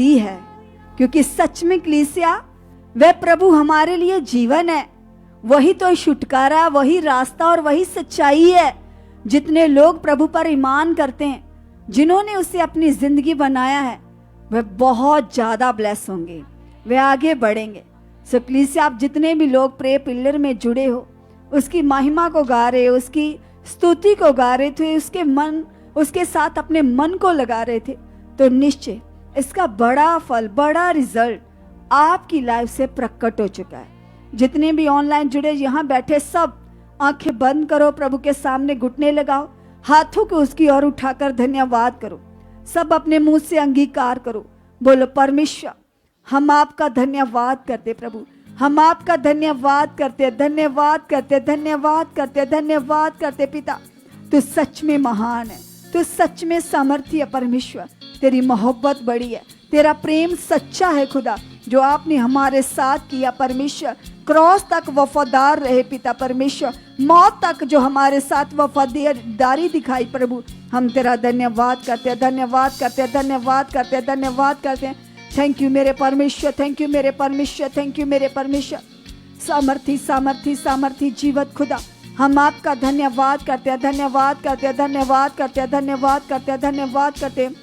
दी है, क्योंकि सच में कलीसिया वह प्रभु हमारे लिए जीवन है, वही तो छुटकारा, वही रास्ता और वही सच्चाई है। जितने लोग प्रभु पर ईमान करते हैं, जिन्होंने उसे अपनी जिंदगी बनाया है, वह बहुत ज्यादा ब्लेस होंगे, वे आगे बढ़ेंगे। सो प्लीज आप जितने भी लोग प्रे पिलर में जुड़े हो, उसकी महिमा को गा रहे हो, उसकी स्तुति को गा रहे थे, उसके साथ अपने मन को लगा रहे थे, तो निश्चय इसका बड़ा फल, बड़ा रिजल्ट आपकी लाइफ से प्रकट हो चुका है। जितने भी ऑनलाइन जुड़े, यहाँ बैठे सब आंखें बंद करो, प्रभु के सामने घुटने लगाओ, हाथों को उसकी ओर उठाकर धन्यवाद करो, सब अपने मुंह से अंगीकार करो, बोलो परमेश्वर हम आपका धन्यवाद करते, प्रभु हम आपका धन्यवाद करते, धन्यवाद करते, धन्यवाद करते, धन्यवाद करते। पिता तू सच में महान है, तू सच में सामर्थ्य है परमेश्वर, तेरी मोहब्बत बड़ी है, तेरा प्रेम सच्चा है खुदा, जो आपने हमारे साथ किया परमेश्वर, क्रॉस तक वफादार रहे पिता परमेश्वर, मौत तक जो हमारे साथ वफादारी दिखाई प्रभु, हम तेरा धन्यवाद करते हैं, धन्यवाद करते हैं, धन्यवाद करते हैं, धन्यवाद करते हैं। थैंक यू मेरे परमेश्वर, थैंक यू मेरे परमेश्वर, थैंक यू मेरे परमेश्वर। सामर्थी सामर्थी सामर्थी जीवत खुदा, हम आपका धन्यवाद करते हैं, धन्यवाद करते हैं, धन्यवाद करते हैं, धन्यवाद करते हैं, धन्यवाद करते हैं।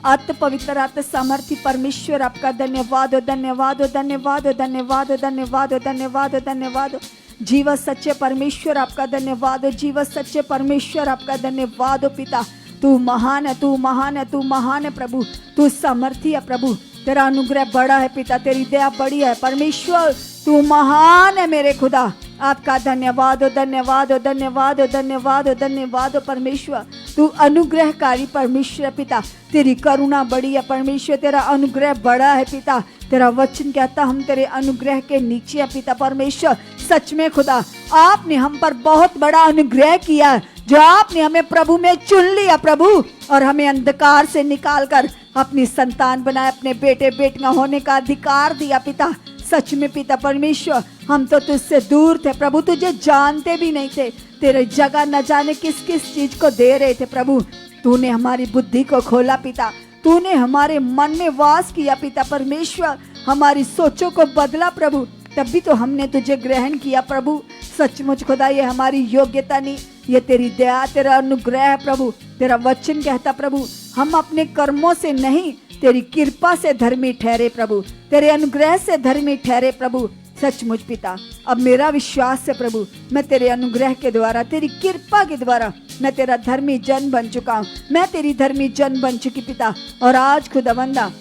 अत पवित्र अत सामर्थी परमेश्वर आपका धन्यवाद हो, धन्यवाद हो, धन्यवाद हो, धन्यवाद हो, धन्यवाद हो, धन्यवाद हो, धन्यवाद हो। जीवत सच्चे परमेश्वर आपका धन्यवाद हो, जीवत सच्चे परमेश्वर आपका धन्यवाद हो। पिता तू महान है, तू महान है, तू महान है प्रभु, तू सामर्थी है प्रभु, तेरा अनुग्रह बड़ा है पिता, तेरी दया बड़ी है परमेश्वर, तू महान है मेरे खुदा। आपका धन्यवाद हो, धन्यवाद हो, धन्यवाद हो, धन्यवाद हो, धन्यवाद हो परमेश्वर, तू अनुग्रहकारी परमेश्वर पिता, तेरी करुणा बड़ी है परमेश्वर, तेरा अनुग्रह बड़ा है पिता, तेरा वचन कहता हम तेरे अनुग्रह के नीचे है पिता परमेश्वर। सच में खुदा आपने हम पर बहुत बड़ा अनुग्रह किया है, जो आपने हमें प्रभु में चुन लिया प्रभु, और हमें अंधकार से निकालकर अपनी संतान बनाए, अपने बेटे बेटियां होने का अधिकार दिया पिता। सच में पिता परमेश्वर हम तो तुझसे दूर थे प्रभु, तुझे जानते भी नहीं थे, तेरे जगह न जाने किस किस चीज को दे रहे थे प्रभु। तूने हमारी बुद्धि को खोला पिता, तूने हमारे मन में वास किया पिता परमेश्वर, हमारी सोचों को बदला प्रभु, तभी तो हमने तुझे ग्रहण किया प्रभु। सचमुच खुदा ये हमारी योग्यता नहीं, ये तेरी दया, तेरा अनुग्रह है प्रभु। तेरा वचन कहता प्रभु हम अपने कर्मों से नहीं, तेरी कृपा से धर्मी ठहरे प्रभु, तेरे अनुग्रह से धर्मी ठहरे प्रभु। सचमुच पिता अब मेरा विश्वास है प्रभु, मैं तेरे अनुग्रह के द्वारा, तेरी कृपा के द्वारा मैं तेरा धर्मी जन बन चुका हूँ, मैं तेरी धर्मी जन बन चुकी पिता। और आज खुदावंदा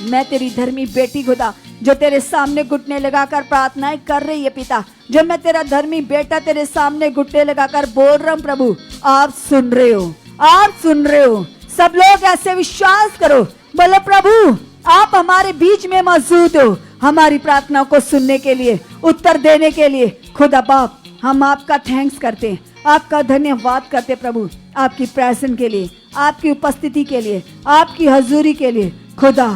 मैं तेरी धर्मी बेटी खुदा, जो तेरे सामने घुटने लगाकर प्रार्थनाएं कर रही है पिता, जो मैं तेरा धर्मी बेटा तेरे सामने घुटने लगाकर बोल रहा हूँ प्रभु, आप सुन रहे हो, आप सुन रहे हो। सब लोग ऐसे विश्वास करो, बोलो प्रभु आप हमारे बीच में मौजूद हो, हमारी प्रार्थनाओं को सुनने के लिए, उत्तर देने के लिए। खुदा बाप हम आपका थैंक्स करते हैं, आपका धन्यवाद करते प्रभु, आपकी प्रेजेंस के लिए, आपकी उपस्थिति के लिए, आपकी हजूरी के लिए। खुदा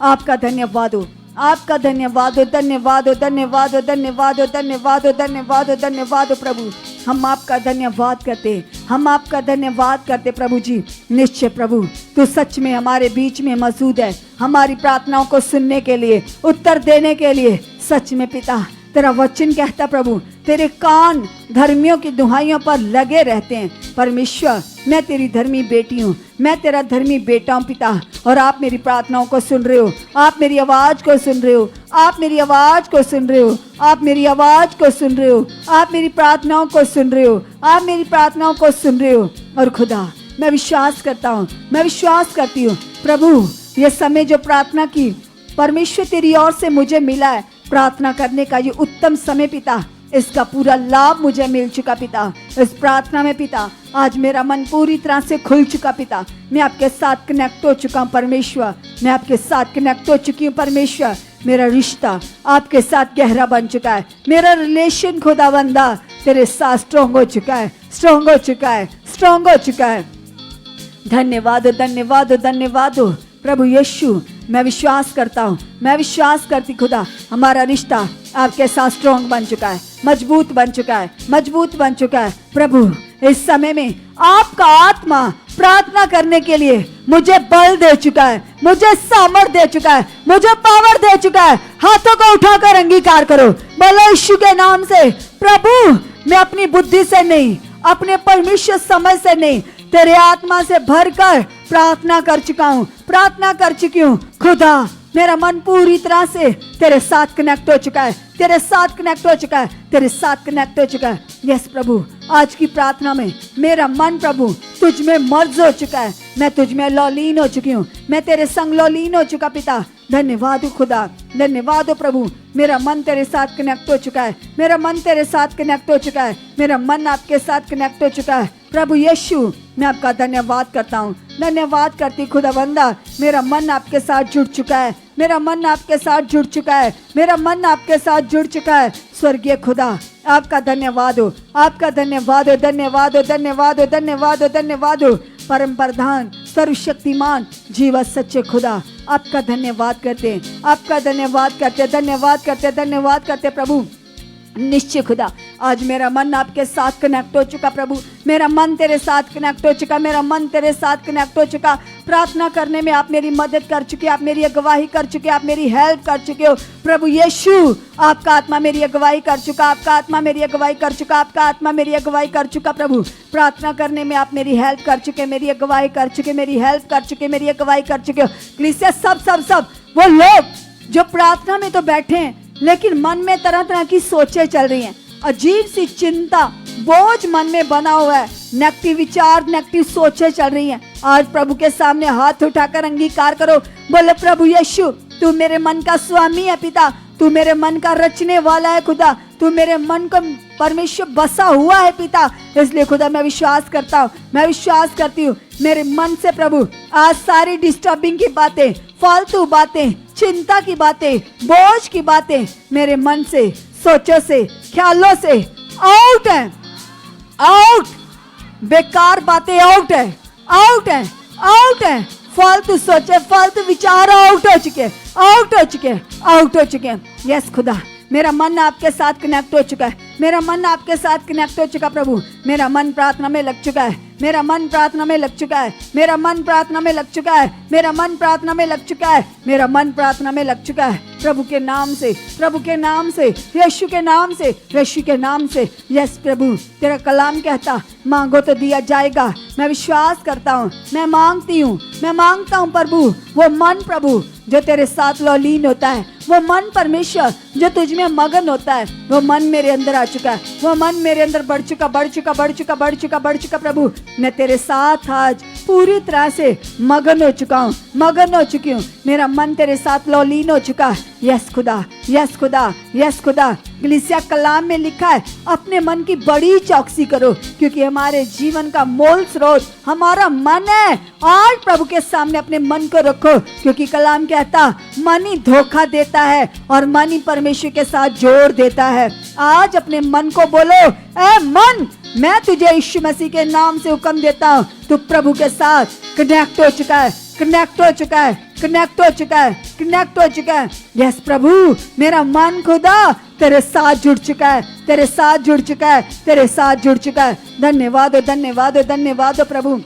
आपका धन्यवाद हो, आपका धन्यवाद हो, धन्यवाद हो, धन्यवाद हो, धन्यवाद हो, धन्यवाद हो, धन्यवाद हो, धन्यवाद हो प्रभु। हम आपका धन्यवाद करते हैं, हम आपका धन्यवाद करते प्रभु जी। निश्चय प्रभु तू सच में हमारे बीच में मौजूद है, हमारी प्रार्थनाओं को सुनने के लिए, उत्तर देने के लिए। सच में पिता तेरा वचन कहता प्रभु तेरे कान धर्मियों की दुहाइयों पर लगे रहते हैं परमेश्वर। मैं तेरी धर्मी बेटी हूँ, मैं तेरा धर्मी बेटा हूँ पिता, और आप मेरी प्रार्थनाओं को सुन रहे हो, आप मेरी आवाज को सुन रहे हो, आप मेरी आवाज को सुन रहे हो, आप मेरी आवाज को सुन रहे हो, आप मेरी प्रार्थनाओं को सुन रहे हो, आप मेरी प्रार्थनाओं को सुन रहे हो। और खुदा मैं विश्वास करता हूँ, मैं विश्वास करती हूँ प्रभु, ये समय जो प्रार्थना की परमेश्वर तेरी ओर से मुझे मिला है, प्रार्थना करने का ये उत्तम समय पिता, इसका पूरा लाभ मुझे मिल चुका पिता। इस प्रार्थना में पिता आज मेरा मन पूरी तरह से खुल चुका पिता, मैं आपके साथ कनेक्ट हो चुका हूँ परमेश्वर, मैं आपके साथ कनेक्ट हो चुकी हूँ परमेश्वर। मेरा रिश्ता आपके साथ गहरा बन चुका है, मेरा रिलेशन खुदावंदा तेरे साथ स्ट्रॉन्ग हो चुका है, स्ट्रॉन्ग हो चुका है, स्ट्रॉन्ग हो चुका है। धन्यवाद हो, धन्यवाद हो, धन्यवाद हो प्रभु यीशु। मैं विश्वास करता हूँ, मैं विश्वास करती खुदा हमारा रिश्ता आपके साथ स्ट्रॉन्ग बन चुका है, मजबूत बन चुका है, मजबूत बन चुका है प्रभु। इस समय में आपका आत्मा प्रार्थना करने के लिए मुझे बल दे चुका है, मुझे सामर्थ दे चुका है, मुझे पावर दे चुका है। हाथों को उठाकर अंगीकार करो, बोलो यीशु के नाम से, प्रभु मैं अपनी बुद्धि से नहीं, अपने परमेश्वर समझ से नहीं, तेरे आत्मा से भरकर प्रार्थना कर चुका हूँ, प्रार्थना कर चुकी हूँ। खुदा मेरा मन पूरी तरह से तेरे साथ कनेक्ट हो चुका है, तेरे साथ कनेक्ट हो चुका है, तेरे साथ कनेक्ट हो चुका है। यस प्रभु, आज की प्रार्थना में मेरा मन प्रभु तुझ में मर्ज हो चुका है, मैं तुझ में लौलीन हो चुकी हूँ, मैं तेरे संग लौलीन हो चुका पिता। धन्यवाद हो खुदा, धन्यवाद हो प्रभु, मेरा मन तेरे साथ कनेक्ट हो चुका है, मेरा मन तेरे साथ कनेक्ट हो चुका है, मेरा मन आपके साथ कनेक्ट हो चुका है। प्रभु यीशु मैं आपका धन्यवाद करता हूँ, धन्यवाद करती खुदावंदा, मेरा मन आपके साथ जुड़ चुका है, मेरा मन आपके साथ जुड़ चुका है, मेरा मन आपके साथ जुड़ चुका है। स्वर्गीय खुदा आपका धन्यवाद हो, आपका धन्यवाद हो, धन्यवाद हो, धन्यवाद हो, धन्यवाद हो, धन्यवाद हो। परम प्रधान सर्वशक्तिमान जीवा सच्चे खुदा आपका धन्यवाद करते हैं, आपका धन्यवाद करते, धन्यवाद करते, धन्यवाद करते प्रभु। निश्चय खुदा आज मेरा मन आपके साथ कनेक्ट हो चुका प्रभु, मेरा मन तेरे साथ कनेक्ट हो चुका, मेरा मन तेरे साथ कनेक्ट हो चुका। प्रार्थना करने में आप मेरी मदद कर चुके, आप मेरी अगुवाई कर चुके, आप मेरी हेल्प कर चुके हो प्रभु यीशु। आपका आत्मा मेरी अगुवाई कर चुका, आपका आत्मा मेरी अगुवाई कर चुका, आपका आत्मा मेरी अगुवाई कर चुका प्रभु। प्रार्थना करने में आप मेरी हेल्प कर चुके, मेरी अगुवाई कर चुके, मेरी हेल्प कर चुके, मेरी अगुवाई कर चुके हो। कलीसिया सब वो लोग जो प्रार्थना में तो बैठे हैं लेकिन मन में तरह तरह की सोचें चल रही हैं, अजीब सी चिंता बोझ मन में बना हुआ है, नेगेटिव विचार नेगेटिव सोचें चल रही हैं। आज प्रभु के सामने हाथ उठाकर अंगीकार करो, बोले प्रभु यीशु तू मेरे मन का स्वामी है पिता, तू मेरे मन का रचने वाला है खुदा, तू मेरे मन को परमेश्वर बसा हुआ है पिता। इसलिए खुदा मैं विश्वास करता हूँ, मैं विश्वास करती हूँ मेरे मन से प्रभु आज सारी डिस्टर्बिंग की बातें, फालतू बातें, चिंता की बातें, बोझ की बातें मेरे मन से, सोचों से, ख्यालों से आउट है, आउट। बेकार बातें आउट है, आउट है, आउट है। फालतू सोचे, फालतू विचार आउट हो चुके, आउट हो चुके, आउट हो चुके। यस खुदा मेरा मन आपके साथ कनेक्ट हो चुका है, मेरा मन आपके साथ कनेक्ट हो चुका प्रभु। मेरा मन प्रार्थना में लग चुका है, मेरा मन प्रार्थना में लग चुका है, मेरा मन प्रार्थना में लग चुका है, मेरा मन प्रार्थना में लग चुका है, मेरा मन प्रार्थना में लग चुका है। प्रभु के नाम से, प्रभु के नाम से, यीशु के नाम से, यीशु के नाम से। यस प्रभु तेरा कलाम कहता मांगो तो दिया जाएगा। मैं विश्वास करता हूँ, मैं मांगती हूँ, मैं मांगता हूँ प्रभु। वो मन प्रभु जो तेरे साथ लौलीन होता है, वो मन परमेश्वर जो तुझ में मगन होता है, वो मन मेरे अंदर आ चुका है, वो मन मेरे अंदर बढ़ चुका, बढ़ चुका, बढ़ चुका, बढ़ चुका, बढ़ चुका प्रभु। मैं तेरे साथ आज पूरी तरह से मगन हो चुका हूँ, मगन हो चुकी हूँ, मेरा मन तेरे साथ लौलीन हो चुका है। यस खुदा, यस खुदा, यस खुदा। कलीसिया कलाम में लिखा है अपने मन की बड़ी चौकसी करो, क्योंकि हमारे जीवन का मूल स्रोत हमारा मन है। आज प्रभु के सामने अपने मन को रखो, क्योंकि कलाम कहता मन ही धोखा देता है और मन ही परमेश्वर के साथ जोड़ देता है। आज अपने मन को बोलो, ए मन मैं तुझे यीशु मसीह के नाम से हुक्म देता हूँ, तू प्रभु के साथ कनेक्ट हो चुका है, कनेक्ट हो चुका है, कनेक्ट हो चुका है, कनेक्ट हो चुका है। यस प्रभु मेरा मन खुदा तेरे साथ जुड़ चुका है, तेरे साथ जुड़ चुका है, तेरे साथ जुड़ चुका है। धन्यवाद हो, धन्यवाद हो, धन्यवाद हो प्रभु।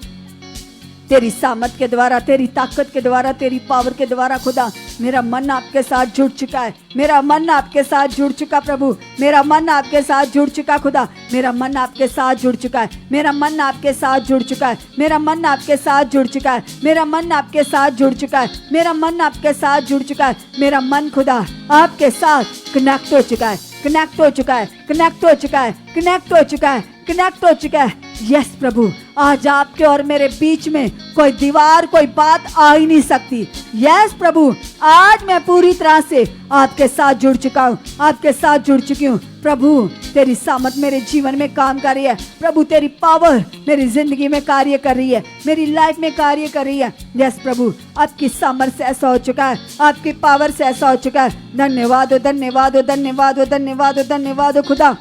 तेरी सामर्थ के द्वारा, तेरी ताकत के द्वारा, तेरी पावर के द्वारा खुदा मेरा मन आपके साथ जुड़ चुका है, मेरा मन आपके साथ जुड़ चुका प्रभु, मेरा मन आपके साथ जुड़ चुका खुदा, मेरा मन आपके साथ जुड़ चुका है, मेरा मन आपके साथ जुड़ चुका है, मेरा मन आपके साथ जुड़ चुका है, मेरा मन आपके साथ जुड़ चुका है, मेरा मन आपके साथ जुड़ चुका है, मेरा मन खुदा आपके साथ कनेक्ट हो चुका है, कनेक्ट हो चुका है, कनेक्ट हो चुका है, कनेक्ट हो चुका है, कनेक्ट हो चुका है। यस प्रभु आज आपके और मेरे बीच में कोई दीवार, कोई बात आ ही नहीं सकती। यस प्रभु आज मैं पूरी तरह से आपके साथ जुड़ चुका हूँ, आपके साथ जुड़ चुकी हूँ। प्रभु तेरी सामर्थ मेरे जीवन में काम कर रही है, प्रभु तेरी पावर मेरी जिंदगी में कार्य कर रही है, मेरी लाइफ में कार्य कर रही है। यस प्रभु आपकी सामर्थ से ऐसा हो चुका है, आपकी पावर से ऐसा हो चुका है। धन्यवाद हो, धन्यवाद हो, धन्यवाद हो, धन्यवाद हो, धन्यवाद हो खुदा।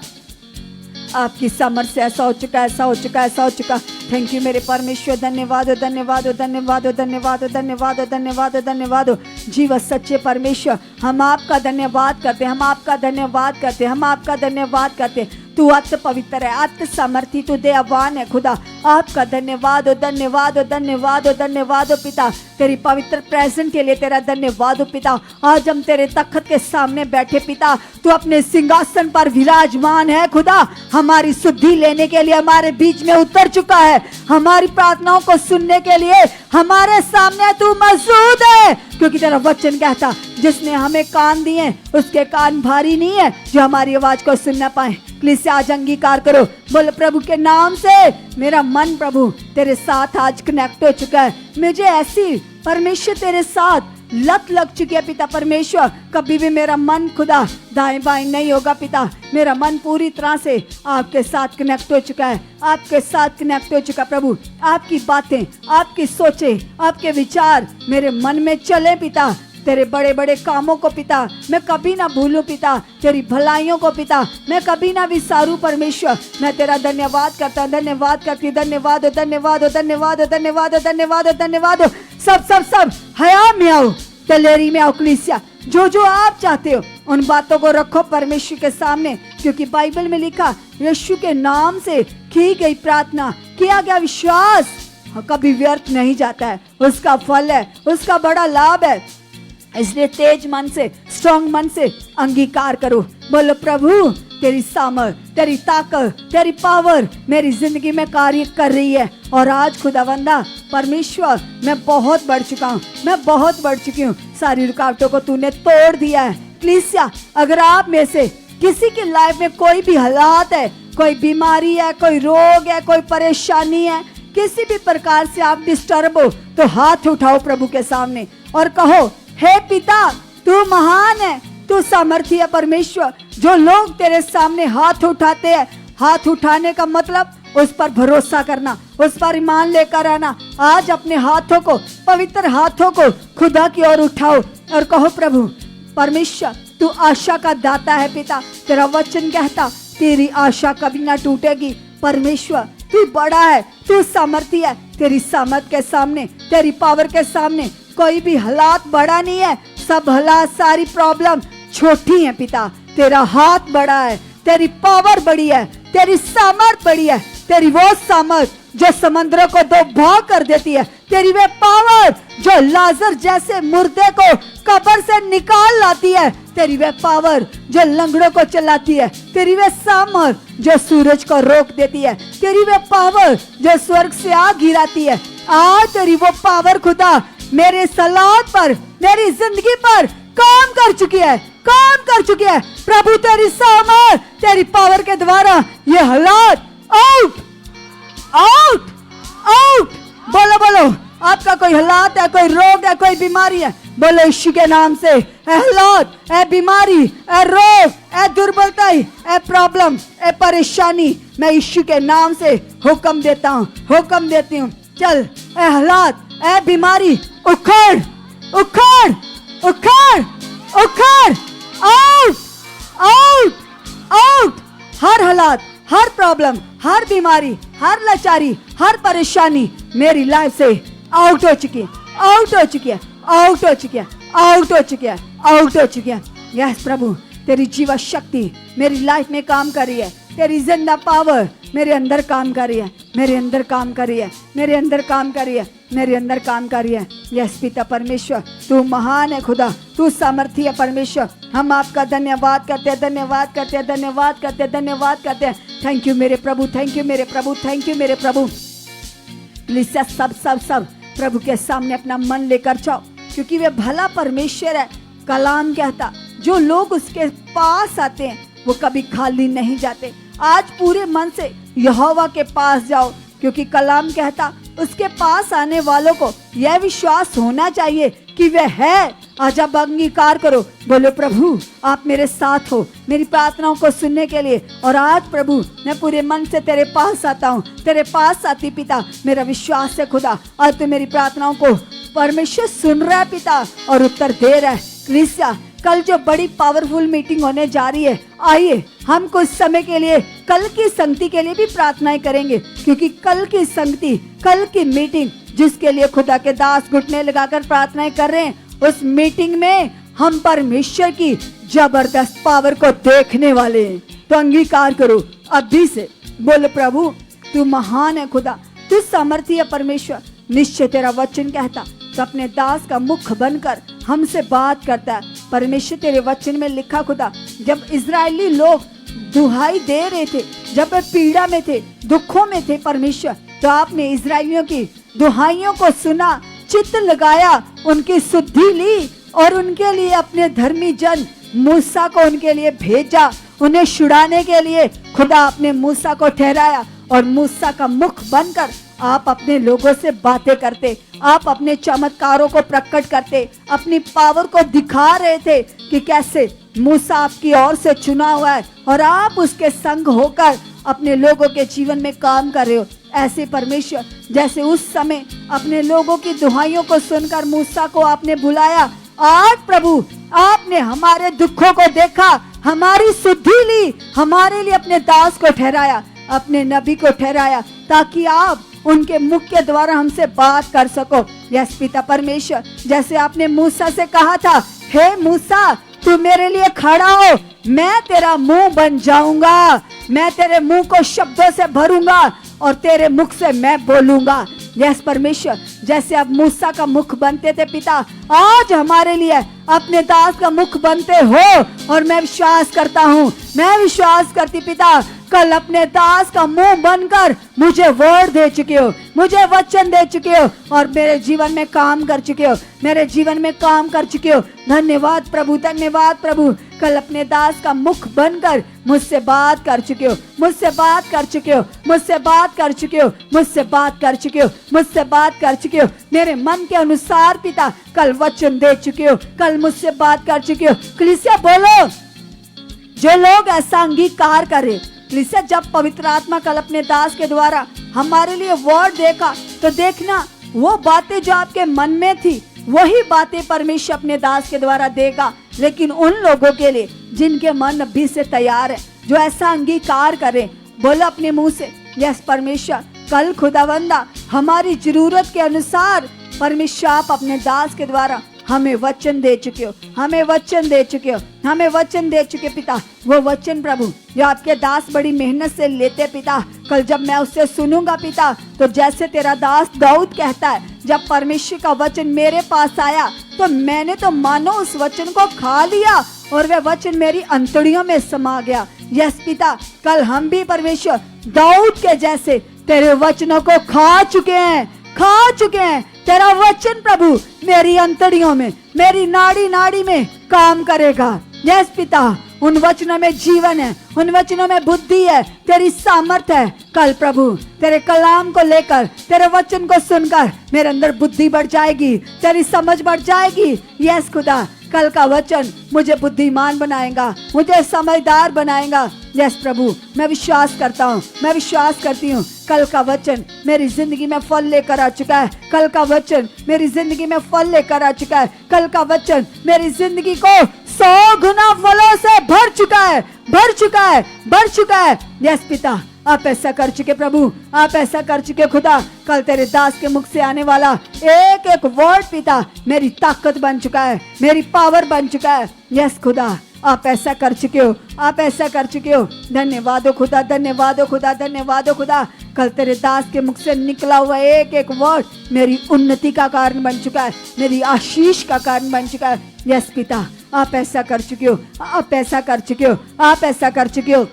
आपकी सामर्थ से ऐसा हो चुका है, ऐसा हो चुका है, ऐसा हो चुका। थैंक यू मेरे परमेश्वर। धन्यवाद हो, धन्यवाद हो, धन्यवाद हो, धन्यवाद हो, धन्यवाद हो, धन्यवाद हो, धन्यवाद हो। जीव सच्चे परमेश्वर हम आपका धन्यवाद करते, हम आपका धन्यवाद करते, हम आपका धन्यवाद करते। तू अति पवित्र है, अति सामर्थी, तू दयावान है खुदा। आपका धन्यवाद हो, धन्यवाद हो, धन्यवाद हो, धन्यवाद हो पिता। तेरी पवित्र प्रेजेंट के लिए तेरा धन्यवाद हो पिता। आज हम तेरे तख्त के सामने बैठे पिता, तू अपने सिंहासन पर विराजमान है खुदा। हमारी शुद्धि लेने के लिए हमारे बीच में उतर चुका है, हमारी प्रार्थनाओं को सुनने के लिए हमारे सामने तू मौजूद है। क्योंकि तेरा वचन कहता, जिसने हमें कान दिए उसके कान भारी नहीं है जो हमारी आवाज को सुन ना पाए। प्लीज आज अंगीकार करो, बोल प्रभु के नाम से मेरा मन प्रभु तेरे साथ आज कनेक्ट हो चुका है। मुझे ऐसी परमेश्वर तेरे साथ लत लग चुकी है पिता परमेश्वर, कभी भी मेरा मन खुदा दाएं बाएं नहीं होगा पिता। मेरा मन पूरी तरह से आपके साथ कनेक्ट हो चुका है, आपके साथ कनेक्ट हो चुका प्रभु। आपकी बातें, आपकी सोचें, आपके विचार मेरे मन में चले पिता। तेरे बड़े बड़े कामों को पिता मैं कभी ना भूलूं पिता, तेरी भलाइयों को पिता मैं कभी ना विसारूं परमेश्वर। मैं तेरा धन्यवाद करता, धन्यवाद करती, धन्यवाद हो, धन्यवाद हो, धन्यवाद हो, धन्यवाद हो, धन्यवाद हो, धन्यवाद हो। सब सब सब हया में आओ, तलेरी में आओ कलीसिया। जो जो आप चाहते हो उन बातों को रखो परमेश्वर के सामने, क्योंकि बाइबल में लिखा यीशु के नाम से की गई प्रार्थना, किया गया विश्वास कभी व्यर्थ नहीं जाता है। उसका फल है, उसका बड़ा लाभ है। इसलिए तेज मन से, स्ट्रॉन्ग मन से अंगीकार करो। बोलो प्रभु तेरी सामर्थ, तेरी ताकत, तेरी पावर मेरी जिंदगी में कार्य कर रही है। और आज खुदावंदा परमेश्वर मैं बहुत बढ़ चुका हूँ, मैं बहुत बढ़ चुकी हूँ। सारी रुकावटों को तूने तोड़ दिया है। कलीसिया, अगर आप में से किसी की लाइफ में कोई भी हालात है, कोई बीमारी है, कोई रोग है, कोई परेशानी है, किसी भी प्रकार से आप डिस्टर्ब हो, तो हाथ उठाओ प्रभु के सामने और कहो, हे पिता तू महान है, तू सामर्थी है परमेश्वर। जो लोग तेरे सामने हाथ उठाते हैं, हाथ उठाने का मतलब उस पर भरोसा करना, उस पर ईमान लेकर आना। आज अपने हाथों को, पवित्र हाथों को खुदा की ओर उठाओ और कहो, प्रभु परमेश्वर तू आशा का दाता है पिता। तेरा वचन कहता तेरी आशा कभी ना टूटेगी। परमेश्वर तू बड़ा है, तू सामर्थी है। तेरी सामर्थ के सामने, तेरी पावर के सामने कोई भी हालात बड़ा नहीं है। सब हालात, सारी प्रॉब्लम छोटी है पिता। तेरा हाथ बड़ा है, तेरी पावर बड़ी है, तेरी सामर्थ बड़ी है। तेरी वो सामर्थ जो समंदरों को दो भाग कर देती है, तेरी वे पावर जो लाजर जैसे मुर्दे को कब्र से निकाल लाती है, तेरी वे पावर जो लंगड़ों को चलाती है, तेरी वे सामर्थ जो सूरज को रोक देती है, तेरी वे पावर जो स्वर्ग से आग गिराती है। आज तेरी वो पावर खुदा मेरे सलाद पर, मेरी जिंदगी पर काम कर चुकी है, काम कर चुकी है। प्रभु तेरी सामर्थ, तेरी पावर के द्वारा ये हालात आउट, आउट, आउट। बोलो बोलो, आपका कोई हालात है, कोई रोग है, कोई बीमारी है, बोलो यीशु के नाम से ए हालात, ए बीमारी, ए रोग, ए दुर्बलता, ए प्रॉब्लम, ए परेशानी, मैं यीशु के नाम से हुक्म देता हूँ, हुक्म देती हूँ। चल ए हालात, ए बीमारी उखड़, उखड़, उखड़, उखड़, आउट, आउट, आउट। हर हालात, हर प्रॉब्लम, हर बीमारी, हर लाचारी, हर परेशानी मेरी लाइफ से आउट हो चुकी है, आउट हो चुकी है, आउट हो चुकी है, आउट हो चुकी है, आउट हो चुकी है। यस प्रभु, तेरी जीवा शक्ति मेरी लाइफ में काम कर रही है, तेरी जिंदा पावर मेरे अंदर काम कर रही है, मेरे अंदर काम कर रही है, मेरे अंदर काम कर रही है, मेरे अंदर काम कर रही है। यस पिता परमेश्वर, तू महान है खुदा, तू सामर्थी है परमेश्वर। हम आपका धन्यवाद करते हैं, धन्यवाद करते हैं, धन्यवाद करते हैं, धन्यवाद करते हैं। थैंक यू मेरे प्रभु, थैंक यू मेरे प्रभु, थैंक यू मेरे प्रभु। लिसा सब सब सब प्रभु के सामने अपना मन लेकर जाओ, क्योंकि वे भला परमेश्वर है। कलाम कहता जो लोग उसके पास आते हैं वो कभी खाली नहीं जाते। आज पूरे मन से यहोवा के पास जाओ, क्योंकि कलाम कहता उसके पास आने वालों को यह विश्वास होना चाहिए कि वह है। आज आप अंगीकार करो, बोलो प्रभु आप मेरे साथ हो मेरी प्रार्थनाओं को सुनने के लिए। और आज प्रभु मैं पूरे मन से तेरे पास आता हूँ, तेरे पास आती पिता। मेरा विश्वास है खुदा, आज तू मेरी प्रार्थनाओं को परमेश्वर सुन रहा है पिता और उत्तर दे रहा है। कलीसिया, कल जो बड़ी पावरफुल मीटिंग होने जा रही है, आइए हम कुछ समय के लिए कल की संगति के लिए भी प्रार्थनाएं करेंगे, क्योंकि कल की संगति, कल की मीटिंग जिसके लिए खुदा के दास घुटने लगाकर प्रार्थनाएं कर रहे हैं, उस मीटिंग में हम परमेश्वर की जबरदस्त पावर को देखने वाले हैं। तो अंगीकार करो, अभी से। बोल प्रभु तू महान है खुदा, तू सामर्थी है परमेश्वर। निश्चय तेरा वचन कहता तो अपने दास का मुख बनकर हमसे बात करता है। परमेश्वर तेरे वचन में लिखा खुदा, जब इजरायली लोग दुहाई दे रहे थे, जब वे पीड़ा में थे, दुखों में थे परमेश्वर, तो आपने इजरायलियों की दुहाइयों को सुना, चित्त लगाया, उनकी शुद्धि ली और उनके लिए अपने धर्मी जन मूसा को उनके लिए भेजा। उन्हें छुड़ाने के लिए खुदा आपने मूसा को ठहराया और मूसा का मुख बनकर आप अपने लोगों से बातें करते, आप अपने चमत्कारों को प्रकट करते, अपनी पावर को दिखा रहे थे कि कैसे मूसा आपकी ओर से चुना हुआ है और आप उसके संग होकर अपने लोगों के जीवन में काम कर रहे हो। ऐसे परमेश्वर जैसे उस समय अपने लोगों की दुहाइयों को सुनकर मूसा को आपने बुलाया, आज प्रभु आपने हमारे दुखों को देखा, हमारी शुद्धि ली, हमारे लिए अपने दास को ठहराया, अपने नबी को ठहराया, ताकि आप उनके मुख के द्वारा हमसे बात कर सको। यस पिता परमेश्वर, जैसे आपने मूसा से कहा था, हे मूसा तू मेरे लिए खड़ा हो, मैं तेरा मुंह बन जाऊंगा, मैं तेरे मुंह को शब्दों से भरूंगा और तेरे मुख से मैं बोलूंगा। यस परमेश्वर, जैसे अब मूसा का मुख बनते थे पिता, आज हमारे लिए अपने दास का मुख बनते हो। और मैं विश्वास करता हूँ, मैं विश्वास करती पिता, कल अपने दास का मुंह बनकर मुझे वर्ड दे चुके हो, मुझे वचन दे चुके हो और मेरे जीवन में काम कर चुके हो, मेरे जीवन में काम कर चुके हो। धन्यवाद प्रभु, धन्यवाद प्रभु। कल अपने दास का मुख बनकर मुझसे बात कर चुके हो, मुझसे बात कर चुके हो, मुझसे बात कर चुके हो, मुझसे बात कर चुके हो, मुझसे बात कर चुके हो। मेरे मन के अनुसार पिता कल वचन दे चुके हो, कल मुझसे बात कर चुके हो। कलीसिया बोलो, जो लोग ऐसा अंगीकार करे, कलीसिया जब पवित्र आत्मा कल अपने दास के द्वारा हमारे लिए वर्ड देखा, तो देखना वो बातें जो आपके मन में थी वही बातें परमेश्वर अपने दास के द्वारा देगा। लेकिन उन लोगों के लिए जिनके मन अभी से तैयार है, जो ऐसा अंगीकार करें, बोला अपने मुंह से, यस परमेश्वर कल खुदावंदा हमारी जरूरत के अनुसार परमेश्वर आप अपने दास के द्वारा हमें वचन दे चुके हो, हमें वचन दे चुके हो, हमें वचन दे चुके पिता। वो वचन प्रभु जो आपके दास बड़ी मेहनत से लेते पिता, कल जब मैं उससे सुनूंगा पिता, तो जैसे तेरा दास दाऊद कहता है, जब परमेश्वर का वचन मेरे पास आया तो मैंने तो मानो उस वचन को खा लिया और वह वचन मेरी अंतड़ियों में समा गया। यस पिता, कल हम भी परमेश्वर दाऊद के जैसे तेरे वचनों को खा चुके हैं, खा चुके हैं। तेरा वचन प्रभु मेरी अंतड़ियों में, मेरी नाड़ी नाड़ी में काम करेगा। यस पिता, उन वचनों में जीवन है, उन वचनों में बुद्धि है, तेरी सामर्थ्य है। कल प्रभु तेरे कलाम को लेकर, तेरे वचन को सुनकर मेरे अंदर बुद्धि बढ़ जाएगी, तेरी समझ बढ़ जाएगी। यस खुदा, कल का वचन मुझे बुद्धिमान बनाएगा, मुझे समझदार बनाएगा। यस प्रभु, मैं विश्वास करता हूँ, मैं विश्वास करती हूँ, कल का वचन मेरी जिंदगी में फल लेकर आ चुका है। कल का वचन मेरी जिंदगी में फल लेकर आ चुका है। कल का वचन मेरी जिंदगी को 100 गुना फलों से भर चुका है, भर चुका है, भर चुका है। यस पिता, आप ऐसा कर चुके प्रभु, आप ऐसा कर चुके खुदा। कल तेरे दास के मुख से आने वाला एक एक वर्ड पिता मेरी ताकत बन चुका है, मेरी पावर बन चुका है। यस खुदा, आप ऐसा कर चुके हो, आप ऐसा कर चुके हो। धन्यवाद हो खुदा, धन्यवाद हो खुदा, धन्यवाद हो खुदा। कल तेरे दास के मुख से निकला हुआ एक एक वर्ड मेरी उन्नति का कारण बन चुका है, मेरी आशीष का कारण बन चुका है। यस पिता, आप ऐसा कर चुके हो, आप ऐसा कर चुके हो, आप ऐसा कर चुके हो।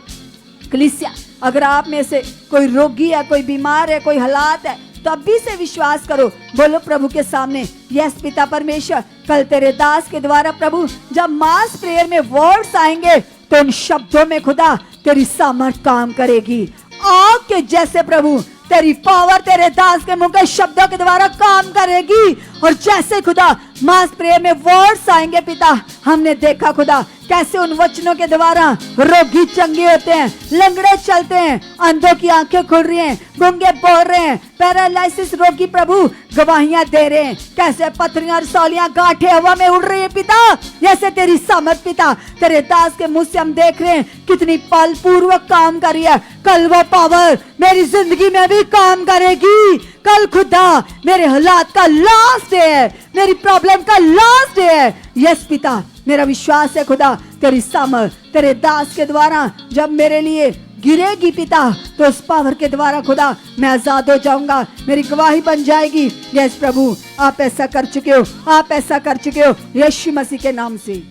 कलीसिया, अगर आप में से कोई रोगी है, कोई बीमार है, कोई हालात है, तो अभी से विश्वास करो, बोलो प्रभु के सामने, यस पिता परमेश्वर, कल तेरे दास के द्वारा प्रभु जब मास प्रेयर में वर्ड्स आएंगे तो उन शब्दों में खुदा तेरी सामर्थ काम करेगी। आग के जैसे प्रभु तेरी पावर तेरे दास के मुंह के शब्दों के द्वारा काम करेगी। और जैसे खुदा मास प्रेयर में वर्ड्स आएंगे पिता, हमने देखा खुदा कैसे उन वचनों के द्वारा रोगी चंगे होते हैं, लंगड़े चलते हैं, अंधों की आंखें खुल रही हैं, गूंगे बोल रहे हैं, पैरालिसिस रोगी प्रभु गवाहियां दे रहे हैं, कैसे पथरियां रसौलियां गांठें हवा में उड़ रही है पिता। जैसे तेरी सामर्थ पिता तेरे दास के मुंह से हम देख रहे हैं कितनी बल पूर्वक काम कर रही है। कल वो पावर मेरी जिंदगी में भी काम करेगी। कल खुदा मेरे हालात का लास्ट डे है, मेरी प्रॉब्लम का लास्ट डे है। यस पिता, मेरा विश्वास है खुदा तेरी सामर्थ तेरे दास के द्वारा जब मेरे लिए गिरेगी पिता, तो उस पावर के द्वारा खुदा मैं आजाद हो जाऊंगा, मेरी गवाही बन जाएगी। यस प्रभु, आप ऐसा कर चुके हो, आप ऐसा कर चुके हो, यीशु मसीह के नाम से।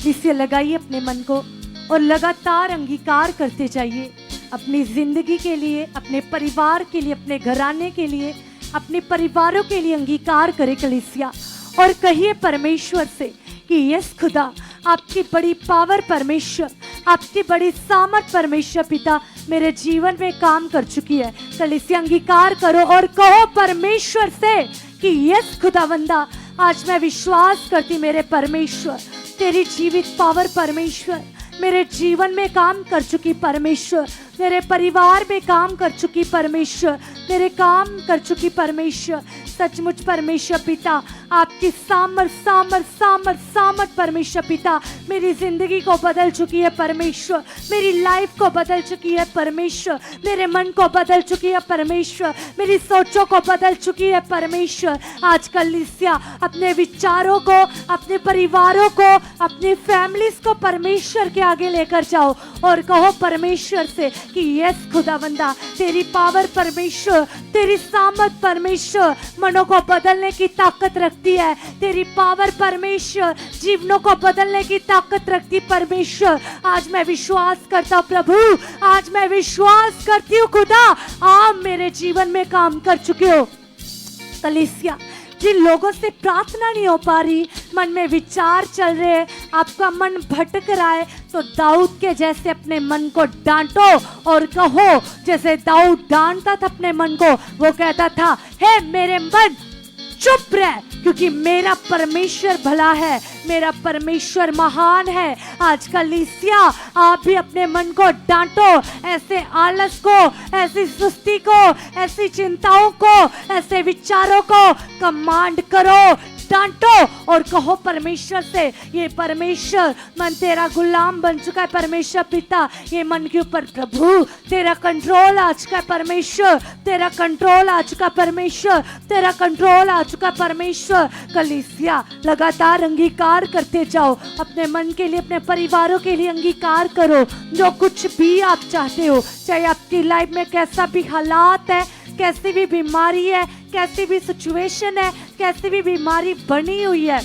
इसे लगाइए अपने मन को और लगातार अंगीकार करते जाइए अपनी जिंदगी के लिए, अपने परिवार के लिए, अपने घराने के लिए, अपने परिवारों के लिए अंगीकार करे कलीसिया। और कहिए परमेश्वर से कि यस खुदा, आपकी बड़ी पावर परमेश्वर, आपकी बड़ी सामर्थ परमेश्वर पिता मेरे जीवन में काम कर चुकी है। कलीसिया अंगीकार करो और कहो परमेश्वर से कि यस खुदावंदा, आज मैं विश्वास करती मेरे परमेश्वर, तेरी जीवित पावर परमेश्वर मेरे जीवन में काम कर चुकी परमेश्वर, मेरे परिवार में काम कर चुकी परमेश्वर, मेरे काम कर चुकी परमेश्वर। सचमुच परमेश्वर पिता, आपकी सामर्थ सामर्थ सामर्थ सामर्थ परमेश्वर पिता मेरी जिंदगी को बदल चुकी है परमेश्वर, मेरी लाइफ को बदल चुकी है परमेश्वर, मेरे मन को बदल चुकी है परमेश्वर, मेरी सोचों को बदल चुकी है परमेश्वर। आज कलीसिया अपने विचारों को, अपने परिवारों को, अपनी फैमिलीज को परमेश्वर के आगे लेकर जाओ और कहो परमेश्वर से कि यस खुदावंदा, तेरी पावर परमेश्वर, तेरी सामर्थ परमेश्वर मनों को बदलने की ताकत रखती है, तेरी पावर परमेश्वर जीवनों को बदलने की ताकत रखती परमेश्वर। आज मैं विश्वास करता हूँ प्रभु, आज मैं विश्वास करती हूँ खुदा, आप मेरे जीवन में काम कर चुके हो। कलीसिया, जिन लोगों से प्रार्थना नहीं हो पा रही, मन में विचार चल रहे हैं, आपका मन भटक रहा है, तो दाऊद के जैसे अपने मन को डांटो और कहो जैसे दाऊद डांटता था अपने मन को, वो कहता था हे मेरे मन चुप रह, क्योंकि मेरा परमेश्वर भला है, मेरा परमेश्वर महान है। आज कलीसिया, आप भी अपने मन को डांटो, ऐसे आलस को, ऐसी सुस्ती को, ऐसी चिंताओं को, ऐसे विचारों को कमांड करो, डांटो और कहो परमेश्वर से, ये परमेश्वर मन तेरा गुलाम बन चुका है परमेश्वर पिता, ये मन के ऊपर प्रभु तेरा कंट्रोल आ चुका है परमेश्वर, तेरा कंट्रोल आ चुका परमेश्वर, तेरा कंट्रोल आ चुका परमेश्वर। कलीसिया, लगातार अंगीकार करते जाओ, अपने मन के लिए, अपने परिवारों के लिए अंगीकार करो। जो कुछ भी आप चाहते हो, चाहे आपकी लाइफ में कैसा भी हालात है, कैसी भी बीमारी है, कैसी भी सिचुएशन है, कैसी भी बीमारी बनी हुई है,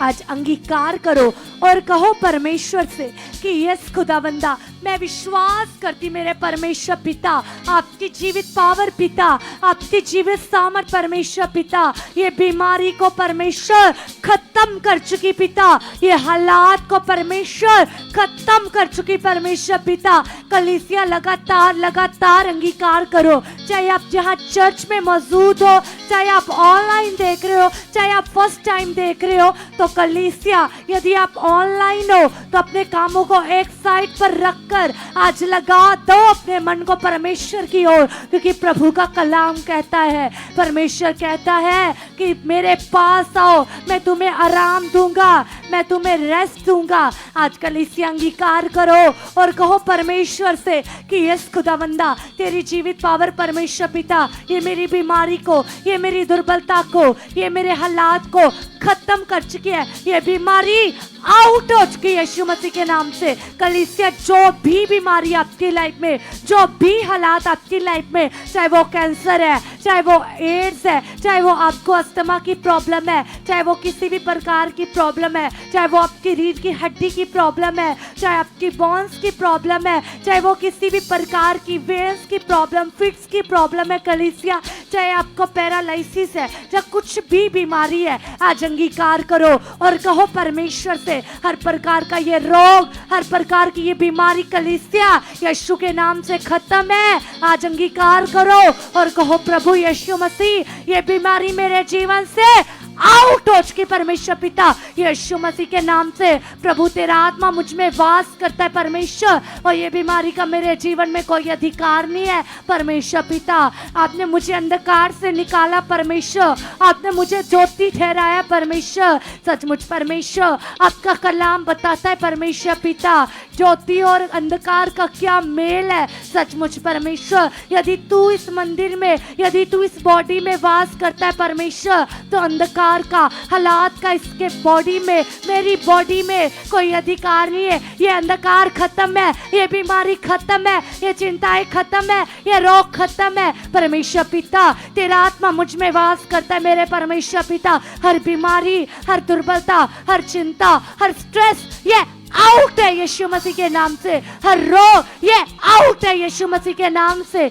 आज अंगीकार करो और कहो परमेश्वर से कि यस खुदावंदा, मैं विश्वास करती मेरे परमेश्वर पिता, आपकी जीवित पावर पिता, आपकी जीवित सामर्थ परमेश्वर पिता, ये बीमारी को परमेश्वर खत्म कर चुकी पिता, ये हालात को परमेश्वर खत्म कर चुकी परमेश्वर पिता। कलीसिया, लगातार लगातार अंगीकार करो, चाहे आप जहाँ चर्च में मौजूद हो, चाहे आप ऑनलाइन देख रहे हो, चाहे आप फर्स्ट टाइम देख रहे हो, तो कलीसिया यदि आप ऑनलाइन हो तो अपने कामों को एक साइड पर रखकर आज लगा दो अपने मन को परमेश्वर की ओर, क्योंकि प्रभु का कलाम कहता है, परमेश्वर कहता है कि मेरे पास आओ, मैं तुम्हें आराम दूंगा, मैं तुम्हें रेस्ट दूंगा। आज कलीसिया अंगीकार करो और कहो परमेश्वर से कि यस खुदावंदा, तेरी जीवित पावर परमेश्वर पिता, ये मेरी बीमारी को, ये मेरी दुर्बलता को, ये मेरे हालात को खत्म कर चुकी है, ये बीमारी आउट हो चुकी है यीशु मसीह के नाम से। कलीसिया, जो भी बीमारी आपकी लाइफ में, जो भी हालात आपकी लाइफ में, चाहे वो कैंसर है, चाहे वो एड्स है, चाहे वो आपको अस्थमा की प्रॉब्लम है, चाहे वो किसी भी प्रकार की प्रॉब्लम है, चाहे वो आपकी रीढ़ की हड्डी की प्रॉब्लम है, चाहे आपकी बोन्स की प्रॉब्लम है, चाहे वो किसी भी प्रकार की वेन्स की प्रॉब्लम, फिट्स की प्रॉब्लम है कलीसिया, चाहे आपको पैरालिसिस है, चाहे कुछ भी बीमारी है, आज अंगीकार करो और कहो परमेश्वर से, हर प्रकार का ये रोग, हर प्रकार की ये बीमारी कलीसिया यीशु के नाम से खत्म है। आज अंगीकार करो और कहो प्रभु यीशु मसीह, ये बीमारी मेरे जीवन से आउट हो चुकी परमेश्वर पिता, यीशु मसीह के नाम से। प्रभु तेरा आत्मा मुझ में वास करता है परमेश्वर, और ये बीमारी का मेरे जीवन में कोई अधिकार नहीं है परमेश्वर पिता। आपने मुझे अंधकार से निकाला परमेश्वर, आपने मुझे ज्योति ठहराया परमेश्वर। सचमुच परमेश्वर, आपका कलाम बताता है परमेश्वर पिता, ज्योति और अंधकार का क्या मेल है। सचमुच परमेश्वर, यदि तू इस मंदिर में, यदि तू इस बॉडी में वास करता है परमेश्वर, तो अंधकार अंधकार का, हालात का इसके बॉडी में, मेरी बॉडी में कोई अधिकार नहीं है। ये अंधकार खत्म है, ये बीमारी खत्म है, ये चिंताएं खत्म है, ये रोग खत्म है। परमेश्वर पिता, तेरा आत्मा मुझ में वास करता है। मेरे परमेश्वर पिता, हर बीमारी, हर दुर्बलता, हर चिंता, हर स्ट्रेस, ये आउट है यीशु मसीह के नाम से। हर रोग ये आउट है यीशु मसीह के नाम से।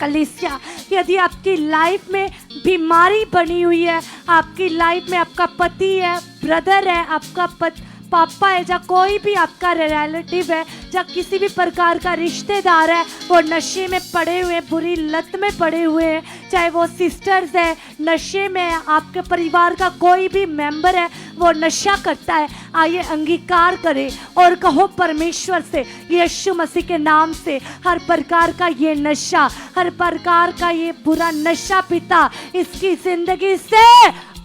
कलीसिया, यदि आपकी लाइफ में बीमारी बनी हुई है, आपकी लाइफ में आपका पति है, ब्रदर है, आपका पापा है, या कोई भी आपका रिलेटिव है, या किसी भी प्रकार का रिश्तेदार है, वो नशे में पड़े हुए, बुरी लत में पड़े हुए हैं, चाहे वो सिस्टर्स है नशे में है, आपके परिवार का कोई भी मेंबर है वो नशा करता है, आइए अंगीकार करें और कहो परमेश्वर से, यीशु मसीह के नाम से, हर प्रकार का ये नशा, हर प्रकार का ये बुरा नशा पिता इसकी जिंदगी से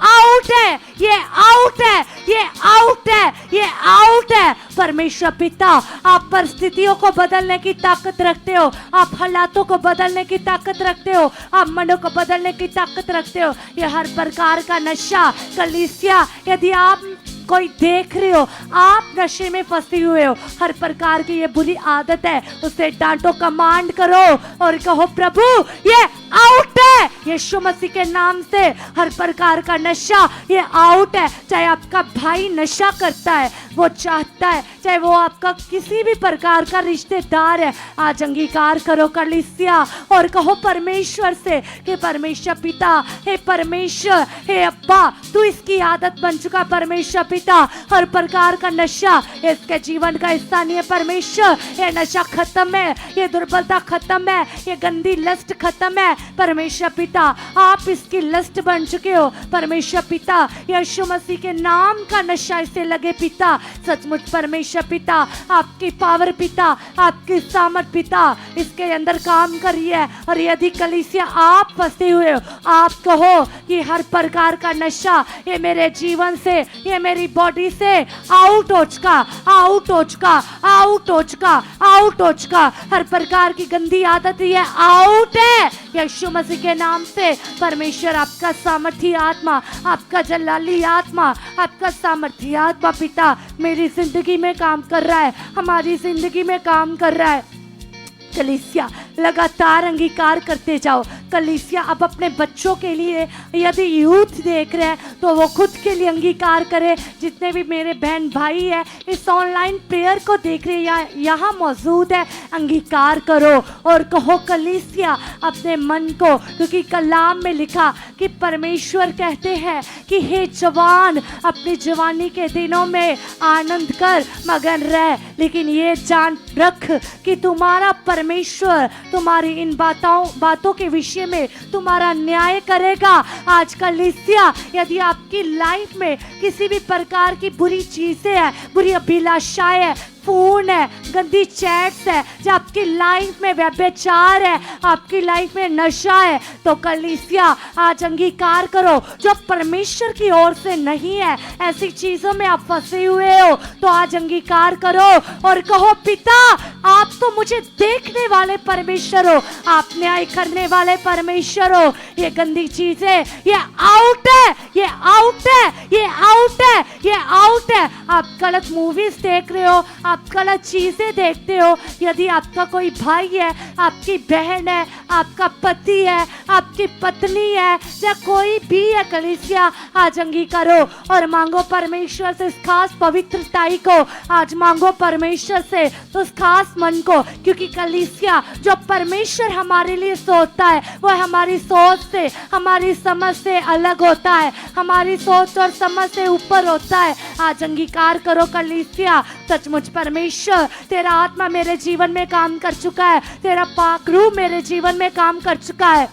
आउट है, ये आउट है, ये आउट है, ये आउट है। परमेश्वर पिता, आप परिस्थितियों को बदलने की ताकत रखते हो, आप हालातों को बदलने की ताकत रखते हो, आप मनों को बदलने की ताकत रखते हो। ये हर प्रकार का नशा, कलीसिया, यदि आप कोई देख रहे हो आप नशे में फंसे हुए हो, हर प्रकार की ये बुरी आदत है, उसे डांटो, कमांड करो और कहो प्रभु ये आउट है यीशु मसीह के नाम से। हर प्रकार का नशा ये आउट है। चाहे आपका भाई नशा करता है, वो चाहता है, चाहे वो आपका किसी भी प्रकार का रिश्तेदार है, आज अंगीकार करो कलीसिया और कहो परमेश्वर से कि परमेश्वर पिता, हे परमेश्वर, हे अब्बा, तू इसकी आदत बन चुका परमेश्वर पिता, हर प्रकार का नशा इसके जीवन का हिस्सा नहीं है परमेश्वर। ये नशा खत्म है, ये दुर्बलता खत्म है, ये गंदी लस्ट खत्म है परमेश्वर पिता। आप इसकी लस्ट बन चुके हो परमेश्वर पिता। यीशु मसीह के नाम का नशा इसे लगे पिता। सचमुच परमेश्वर पिता, आपकी पावर पिता, आपकी सामर्थ पिता इसके अंदर काम कर रही है। और यदि कलीसिया आप फंसे हुए हो, आप कहो कि हर प्रकार का नशा ये मेरे जीवन से, ये मेरी बॉडी से आउट हो चुका, आउट हो चुका, आउट हो चुका, आउट हो चुका। हर प्रकार की गंदी आदत ये आउट है यीशु मसीह के नाम से। परमेश्वर आपका सामर्थी आत्मा, आपका जलाली आत्मा, आपका सामर्थी आत्मा पिता मेरी जिंदगी में काम कर रहा है, हमारी जिंदगी में काम कर रहा है। कलीसिया लगातार अंगीकार करते जाओ। कलीसिया अब अपने बच्चों के लिए, यदि यूथ देख रहे हैं तो वो खुद के लिए अंगीकार करें। जितने भी मेरे बहन भाई है इस ऑनलाइन प्रेयर को देख रहे हैं, यहाँ मौजूद है, अंगीकार करो और कहो कलीसिया अपने मन को, क्योंकि कलाम में लिखा कि परमेश्वर कहते हैं कि हे जवान, अपनी जवानी के दिनों में आनंद कर, मगन रह, लेकिन ये जान रख कि तुम्हारा परमेश्वर तुम्हारी इन बातों के विषय में तुम्हारा न्याय करेगा। आज कलीसिया, यदि आपकी लाइफ में किसी भी प्रकार की बुरी चीजें हैं, बुरी अभिलाषाएं है, फोन है, गंदी चैट्स है, जो आपकी लाइफ में व्यभिचार है, आपकी लाइफ में नशा है, तो कलीसिया आज अंगीकार करो जो परमेश्वर की ओर से नहीं है, ऐसी चीजों में आप फंसे हुए हो तो आज अंगीकार करो और कहो पिता आप तो मुझे देखने वाले परमेश्वर हो, आप न्याय करने वाले परमेश्वर हो। ये गंदी चीजें ये आउट है, ये आउट है, ये आउट है, ये आउट है। आप गलत मूवीज देख रहे हो, आप गलत चीजें देखते हो, यदि आपका कोई भाई है, आपकी बहन है, आपका पति है, आपकी पत्नी है, या कोई भी है, कलीसिया आज अंगीकारो और मांगो परमेश्वर से इस खास पवित्रताई को, आज मांगो परमेश्वर से उस खास मन को, क्योंकि कलीसिया जो परमेश्वर हमारे लिए सोचता है वो हमारी सोच से, हमारी समझ से अलग होता है, हमारी सोच और समझ से ऊपर होता है। आज अंगीकार करो कलीसिया, सचमुच परमेश्वर तेरा आत्मा मेरे जीवन में काम कर चुका है, तेरा पाक रूह मेरे जीवन में काम कर चुका है।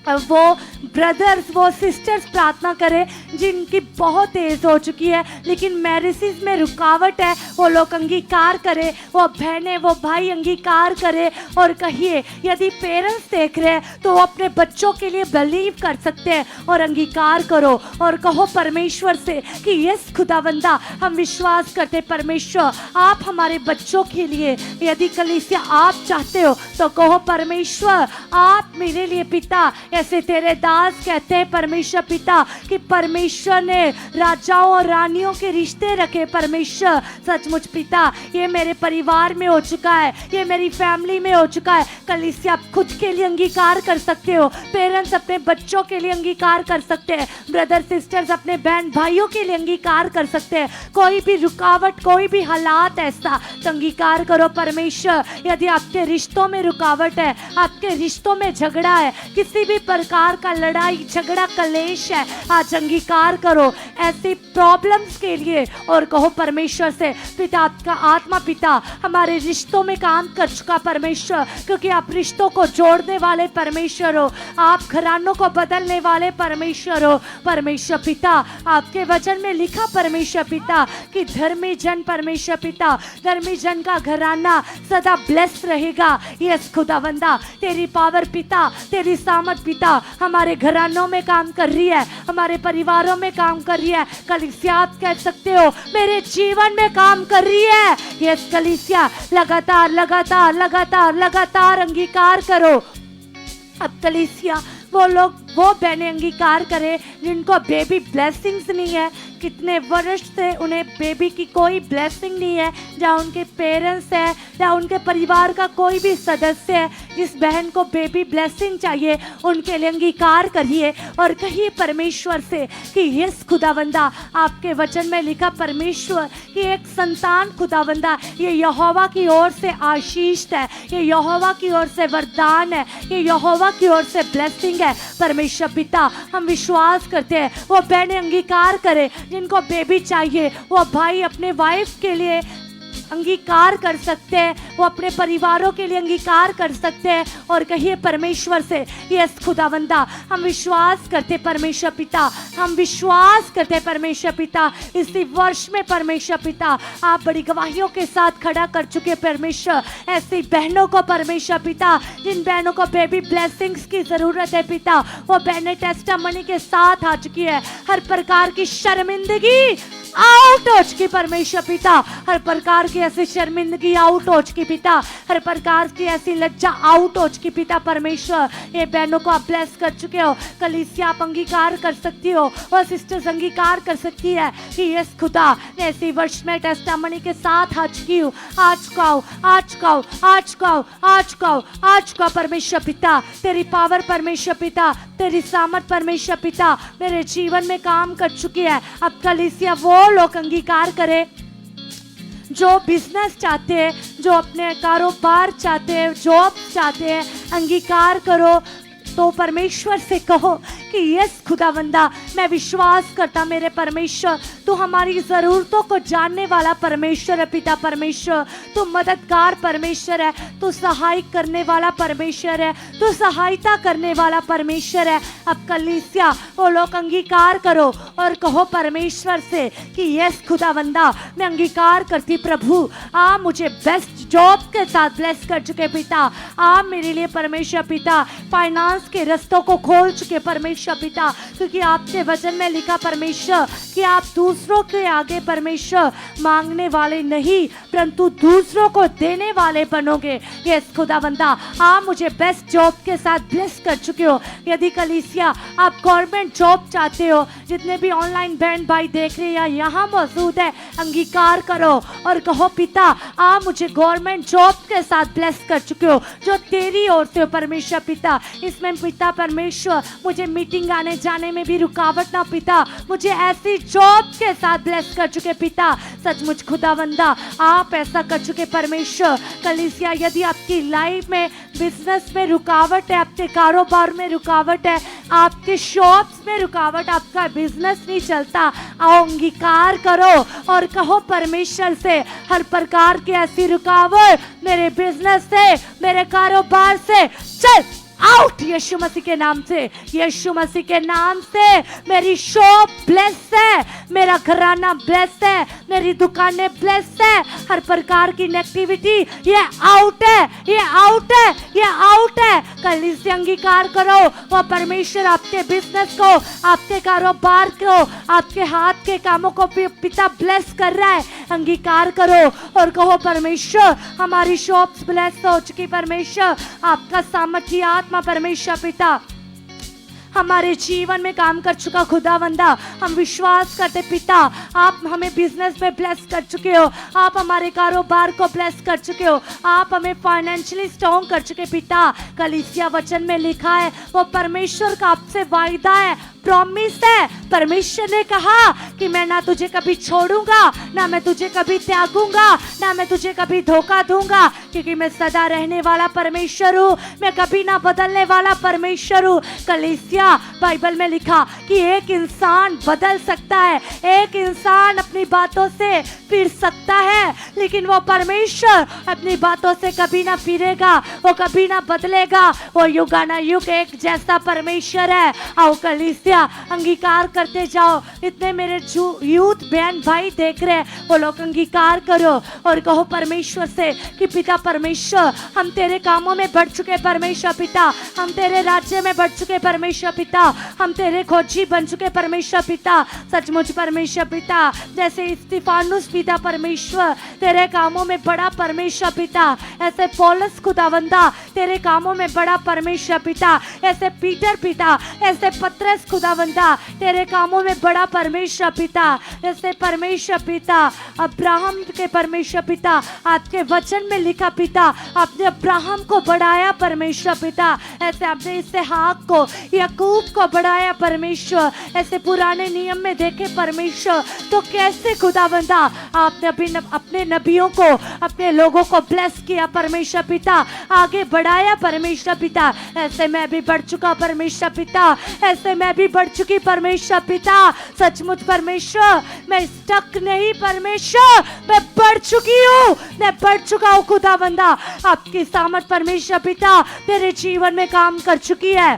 वो ब्रदर्स, वो सिस्टर्स प्रार्थना करें जिनकी बहुत एज हो चुकी है लेकिन मैरिजेस में रुकावट है, वो लोग अंगीकार करें, वो बहनें, वो भाई अंगीकार करें और कहिए, यदि पेरेंट्स देख रहे हैं तो वो अपने बच्चों के लिए बिलीव कर सकते हैं और अंगीकार करो और कहो परमेश्वर से कि यस खुदावंदा हम विश्वास करते परमेश्वर आप हमारे बच्चों के लिए, यदि कलीसिया आप चाहते हो तो कहो परमेश्वर आप मेरे लिए पिता ऐसे तेरे दास कहते हैं परमेश्वर पिता कि परमेश्वर ने राजाओं और रानियों के रिश्ते रखे। परमेश्वर सचमुच पिता ये मेरे परिवार में हो चुका है, ये मेरी फैमिली में हो चुका है। कलीसिया आप खुद के लिए अंगीकार कर सकते हो, पेरेंट्स अपने बच्चों के लिए अंगीकार कर सकते हैं, ब्रदर सिस्टर्स अपने बहन भाइयों के लिए अंगीकार कर सकते हैं। कोई भी रुकावट, कोई भी हालात ऐसा तो अंगीकार करो परमेश्वर। यदि आपके रिश्तों में रुकावट है, आपके रिश्तों में झगड़ा है, किसी भी प्रकार का लड़ाई झगड़ा कलेश है, आज अंगीकार करो ऐसी प्रॉब्लम्स के लिए और कहो परमेश्वर से पिता आपका आत्मा पिता हमारे रिश्तों में काम कर चुका परमेश्वर, क्योंकि आप रिश्तों को जोड़ने वाले परमेश्वर हो, आप घरानों को बदलने वाले परमेश्वर हो। परमेश्वर पिता आपके वचन में लिखा परमेश्वर पिता कि धर्मी जन परमेश्वर पिता धर्मी जन का घराना सदा ब्लेस रहेगा। यस खुदावंदा तेरी पावर पिता, तेरी सामर्थ पिता हमारे घरानों में काम कर रही है, हमारे परिवारों में काम कर रही है। कलीसिया आप कह सकते हो मेरे जीवन में काम कर रही है। यस कलीसिया लगातार लगातार लगातार लगातार अंगीकार करो। अब कलीसिया वो लोग वो बहनें अंगीकार करें जिनको बेबी ब्लेसिंग्स नहीं है, कितने वर्ष से उन्हें बेबी की कोई ब्लेसिंग नहीं है, जहाँ उनके पेरेंट्स है या उनके परिवार का कोई भी सदस्य है, जिस बहन को बेबी ब्लेसिंग चाहिए उनके लिए अंगीकार करिए और कहिए परमेश्वर से कि यस खुदावंदा आपके वचन में लिखा परमेश्वर कि एक संतान खुदावंदा ये यहोवा की ओर से आशीष है, ये यहोवा की ओर से वरदान है, ये यहोवा की ओर से ब्लेसिंग है। परमेश्वर पिता हम विश्वास करते हैं वो बहनें अंगीकार करें जिनको बेबी चाहिए, वो भाई अपने वाइफ के लिए अंगीकार कर सकते हैं, वो अपने परिवारों के लिए अंगीकार कर सकते हैं और कहिए परमेश्वर से यस खुदावंदा हम विश्वास करते परमेश्वर पिता, हम विश्वास करते परमेश्वर पिता इसी वर्ष में परमेश्वर पिता आप बड़ी गवाहियों के साथ खड़ा कर चुके परमेश्वर ऐसी बहनों को परमेश्वर पिता जिन बहनों को बेबी ब्लेसिंग्स की जरूरत है पिता, वो बहनें टेस्टामनी के साथ आ चुकी है। हर प्रकार की शर्मिंदगी आउट हो चुकी परमेश्वर पिता, हर प्रकार की ऐसी शर्मिंदगी आउट हो चुकी पिता, हर प्रकार की ऐसी लज्जा आउट हो चुकी पिता परमेश्वर। ये बहनों को आप ब्लेस कर चुके हो। कलीसिया आप अंगीकार कर सकती हो और सिस्टर्स अंगीकार कर सकती है कि यस खुदा ऐसी वर्ष में टेस्टामनी के साथ आ चुकी हूँ। आज काओ आज काओ आज काओ आज काओ आज का परमेश्वर पिता तेरी पावर परमेश्वर पिता तेरी सामर्थ परमेश्वर पिता मेरे जीवन में काम कर चुकी है। अब कलीसिया वो लोग अंगीकार करे जो बिजनेस चाहते हैं, जो अपने कारोबार चाहते हैं, जॉब चाहते हैं, अंगीकार करो तो परमेश्वर से कहो कि यस खुदावंदा मैं विश्वास करता मेरे परमेश्वर तू हमारी ज़रूरतों को जानने वाला परमेश्वर है पिता परमेश्वर, तू मददगार परमेश्वर है, तू सहायक करने वाला परमेश्वर है, तू सहायता करने वाला परमेश्वर है। अब कलीसिया वो लोग अंगीकार करो और कहो परमेश्वर से कि यस खुदावंदा मैं अंगीकार करती प्रभु आप मुझे बेस्ट जॉब के साथ ब्लेस कर चुके पिता, आप मेरे लिए परमेश्वर पिता फाइनेंस के रास्तों को खोल चुके परमेश्वर पिता, क्योंकि आपके वचन में लिखा परमेश्वर कि आप दूसरों के आगे परमेश्वर मांगने वाले नहीं परंतु दूसरों को देने वाले बनोगे। यस खुदावंदा आप मुझे बेस्ट जॉब के साथ ब्लेस कर चुके हो। यदि कलीसिया आप गवर्नमेंट जॉब चाहते हो, जितने भी ऑनलाइन बहन भाई देख रहे हैं यहाँ मौजूद है, अंगीकार करो और कहो पिता आप मुझे गवर्नमेंट जॉब के साथ ब्लेस कर चुके हो जो तेरी ओर से हो परमेश्वर पिता। इसमें पिता परमेश्वर मुझे मीटिंग आने जाने में भी रुकावट ना पिता, मुझे ऐसी जॉब के साथ ब्लेस कर चुके पिता। सचमुच खुदावंदा आप ऐसा कर चुके परमेश्वर। कलीसिया यदि आपकी लाइफ में बिजनेस में रुकावट है, आपके कारोबार में रुकावट है, आपके शॉप्स में रुकावट, आपका बिजनेस नहीं चलता, आओ अंगीकार करो और कहो परमेश्वर से हर प्रकार की ऐसी रुकावट मेरे बिजनेस से मेरे कारोबार से चल आउट यीशु मसीह के नाम से। यीशु मसीह के नाम से मेरी शॉप ब्लेस है, मेरा घराना ब्लेस है, मेरी दुकानें ब्लेस है, हर प्रकार की नेगेटिविटी ये आउट है, ये आउट है, ये आउट है। कल इसे अंगीकार करो वो परमेश्वर आपके बिजनेस को, आपके कारोबार को, आपके हाथ के कामों को पिता ब्लेस कर रहा है। अंगीकार करो और कहो परमेश्वर हमारी शॉप्स ब्लेस हो चुकी परमेश्वर, आपका सामर्थ्य आत्मा परमेश्वर पिता हमारे जीवन में काम कर चुका खुदावंदा, हम विश्वास करते पिता, आप हमें बिजनेस में ब्लेस कर चुके हो, आप हमारे कारोबार को ब्लेस कर चुके हो, आप हमें फाइनेंशियली स्ट्रॉन्ग कर चुके पिता। कलीसिया वचन में लिखा है वो परमेश्वर का आपसे वायदा है, प्रॉमिस है। परमेश्वर ने कहा कि मैं ना तुझे कभी छोड़ूंगा, ना मैं तुझे कभी त्यागूंगा, ना मैं तुझे कभी धोखा दूंगा, क्योंकि मैं सदा रहने वाला परमेश्वर हूँ, मैं कभी ना बदलने वाला परमेश्वर हूँ। कलीसिया बाइबल में लिखा कि एक इंसान बदल सकता है, एक इंसान अपनी बातों से फिर सकता है, लेकिन वो परमेश्वर अपनी बातों से कभी ना फिरेगा, वो कभी ना बदलेगा, वो युगानुयुग एक जैसा परमेश्वर है। आओ कलीसिया अंगीकार करते जाओ। इतने मेरे यूथ बहन भाई देख रहे हैं, वो लोग अंगीकार करो और कहो परमेश्वर से कि पिता परमेश्वर, हम तेरे कामों में बढ़ चुके परमेश्वर पिता, हम तेरे राज्य में बढ़ चुके परमेश्वर पिता, हम तेरे खोजी बन चुके परमेश्वर पिता। सचमुच परमेश्वर पिता, जैसे स्तिफानुस पिता परमेश्वर तेरे कामों में बड़ा परमेश्वर पिता, ऐसे पौलुस खुदावंदा तेरे कामों में बड़ा परमेश्वर पिता, ऐसे पीटर पिता, ऐसे पतरस खुदावंदा तेरे कामों में बड़ा परमेश्वर पिता, ऐसे परमेश्वर पिता अब्राहम के परमेश्वर पिता, आपके वचन में लिखा पिता आपने अब्राहम को बढ़ाया परमेश्वर पिता, ऐसे आपने इसहाक को याकूब को बढ़ाया परमेश्वर, ऐसे पुराने नियम में देखे परमेश्वर तो कैसे खुदावंदा आपने अपने नबियों को, अपने लोगों को ब्लेस किया परमेश्वर पिता, आगे बढ़ाया परमेश्वर पिता। ऐसे मैं भी बढ़ चुका परमेश्वर पिता, ऐसे मैं भी बढ़ चुकी परमेश्वर पिता। सचमुच परमेश्वर, मैं स्टक नहीं परमेश्वर, मैं बढ़ चुकी हूँ, मैं बढ़ चुका हूँ खुदावंदा। आपकी सामर्थ परमेश्वर पिता तेरे जीवन में काम कर चुकी है।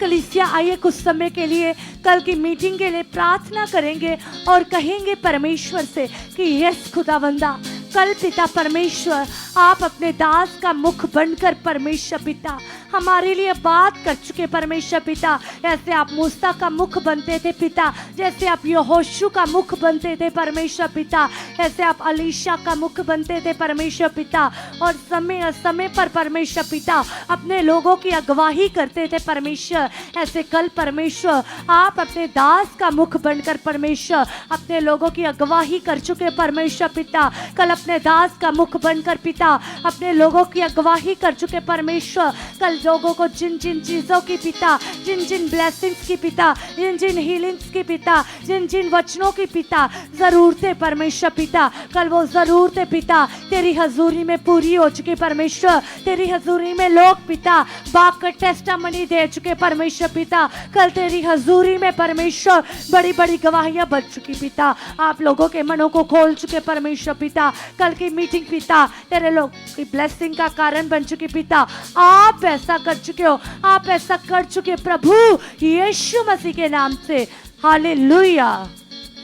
कलीसिया आइए कुछ समय के लिए कल की मीटिंग के लिए प्रार्थना करेंगे और कहेंगे परमेश्वर से कि यस खुदावंदा, कल पिता परमेश्वर आप अपने दास का मुख बनकर परमेश्वर पिता हमारे लिए बात कर चुके परमेश्वर पिता। ऐसे आप मूसा का मुख बनते थे पिता, जैसे आप यहोशू का मुख बनते थे परमेश्वर पिता, ऐसे आप अलीशा का मुख बनते थे परमेश्वर पिता, और समय समय पर परमेश्वर पिता अपने लोगों की अगुवाई करते थे परमेश्वर। ऐसे कल परमेश्वर आप अपने दास का मुख बनकर परमेश्वर अपने लोगों की अगुवाई कर चुके परमेश्वर पिता। कल अपने दास का मुख बनकर पिता अपने लोगों की अगुवाई कर चुके परमेश्वर। कल लोगों को जिन जिन चीज़ों की पिता, जिन जिन ब्लेसिंग्स की पिता, जिन जिन हीलिंग्स की पिता, जिन जिन वचनों की पिता ज़रूरतें परमेश्वर पिता, कल वो ज़रूरतें पिता तेरी हजूरी में पूरी हो चुकी परमेश्वर। तेरी हजूरी में लोग पिता बाग का टेस्टामनी दे चुके परमेश्वर पिता। कल तेरी हजूरी में परमेश्वर बड़ी बड़ी गवाहियाँ बन चुकी पिता। आप लोगों के मनों को खोल चुके परमेश्वर पिता। कल की मीटिंग पिता तेरे लोग की ब्लेसिंग का कारण बन चुकी पिता। आप ऐसा कर चुके हो, आप ऐसा कर चुके प्रभु यीशु मसीह के नाम से। हालेलुया।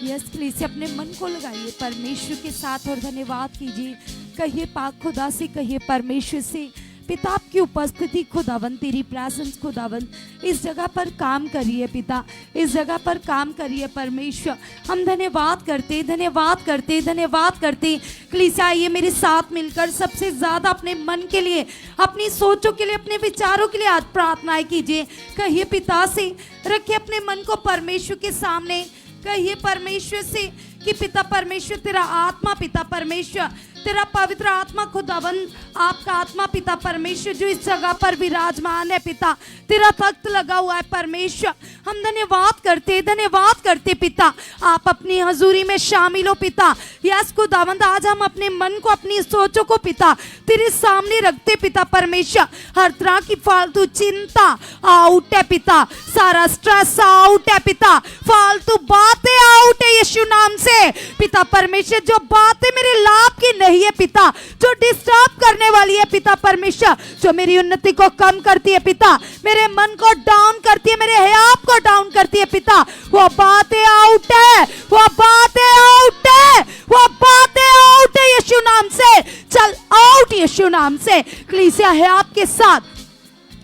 यस प्लीज अपने मन को लगाइए परमेश्वर के साथ और धन्यवाद कीजिए। कहिए पाक खुदा से, कहिए परमेश्वर से, पिता आपकी उपस्थिति खुदावन, तेरी प्रेजेंस खुदावन इस जगह पर काम करिए पिता, इस जगह पर काम करिए परमेश्वर। हम धन्यवाद करते, धन्यवाद करते, धन्यवाद करते। कलीसिया आइए मेरे साथ मिलकर सबसे ज़्यादा अपने मन के लिए, अपनी सोचों के लिए, अपने विचारों के लिए आज प्रार्थनाएं कीजिए। कहिए पिता से, रखिए अपने मन को परमेश्वर के सामने। कहिए परमेश्वर से कि पिता परमेश्वर तेरा आत्मा, पिता परमेश्वर तेरा पवित्र आत्मा खुदावन, आपका आत्मा पिता परमेश्वर जो इस जगह पर विराजमान है पिता, तेरा तख्त लगा हुआ है परमेश्वर। हम धन्यवाद करते पिता, आप अपनी हजूरी में शामिल हो पिता। यस खुदावंद, आज हम अपने मन को, अपनी सोचों को पिता तेरे सामने रखते पिता परमेश्वर। हर तरह की फालतू चिंता आउट है पिता, सारा स्ट्रेस आउट है पिता, फालतू बातें आउट है यीशु नाम से पिता परमेश्वर। जो बातें मेरे लाभ की नहीं है पिता, जो डिस्टर्ब करने वाली है पिता परमेश्वर, जो मेरी उन्नति को कम करती है पिता, मेरे मन को डाउन करती है, मेरे हयात को डाउन करती है पिता, वो बातें आउट है, वो बातें आउट है, वो बातें आउट है यीशु नाम से। चल आउट यीशु नाम से। कलीसिया हयात के साथ,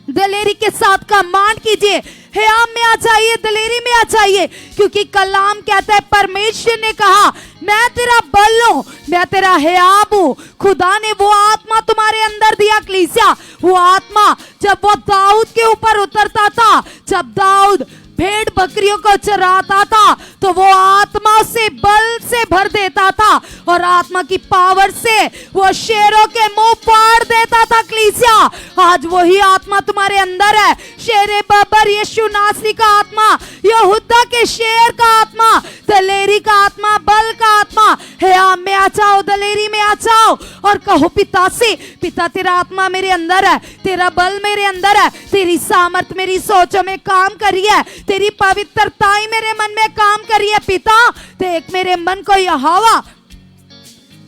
दलेरी के साथ कमांड कीजिए, हयाम में आ जाइए, दलेरी में आ जाइए, क्योंकि कलाम कहता है परमेश्वर ने कहा मैं तेरा बल हूं, मैं तेरा हयाम हूं। खुदा ने वो आत्मा तुम्हारे अंदर दिया कलीसिया, वो आत्मा जब वो दाऊद के ऊपर उतरता था, जब दाऊद भेड़ बकरियों को चराता था, तो वो आत्मा से बल से भर देता था और आत्मा की पावर से वो शेरों के मुंह फाड़ देता था। कलीसिया, आज वही आत्मा तुम्हारे अंदर है। शेरे बबर यीशु नासरी का आत्मा, यहूदा के शेर का आत्मा, दलेरी का आत्मा, बल का आत्मा है। आप में आ जाओ, दलेरी में आ जाओ और कहो पिता से, पिता तेरा आत्मा मेरे अंदर है, तेरा बल मेरे अंदर है, तेरी सामर्थ मेरी सोचों में काम करी है, तेरी पवित्रताई मेरे मन में काम करी है। पिता देख मेरे मन को यहोवा,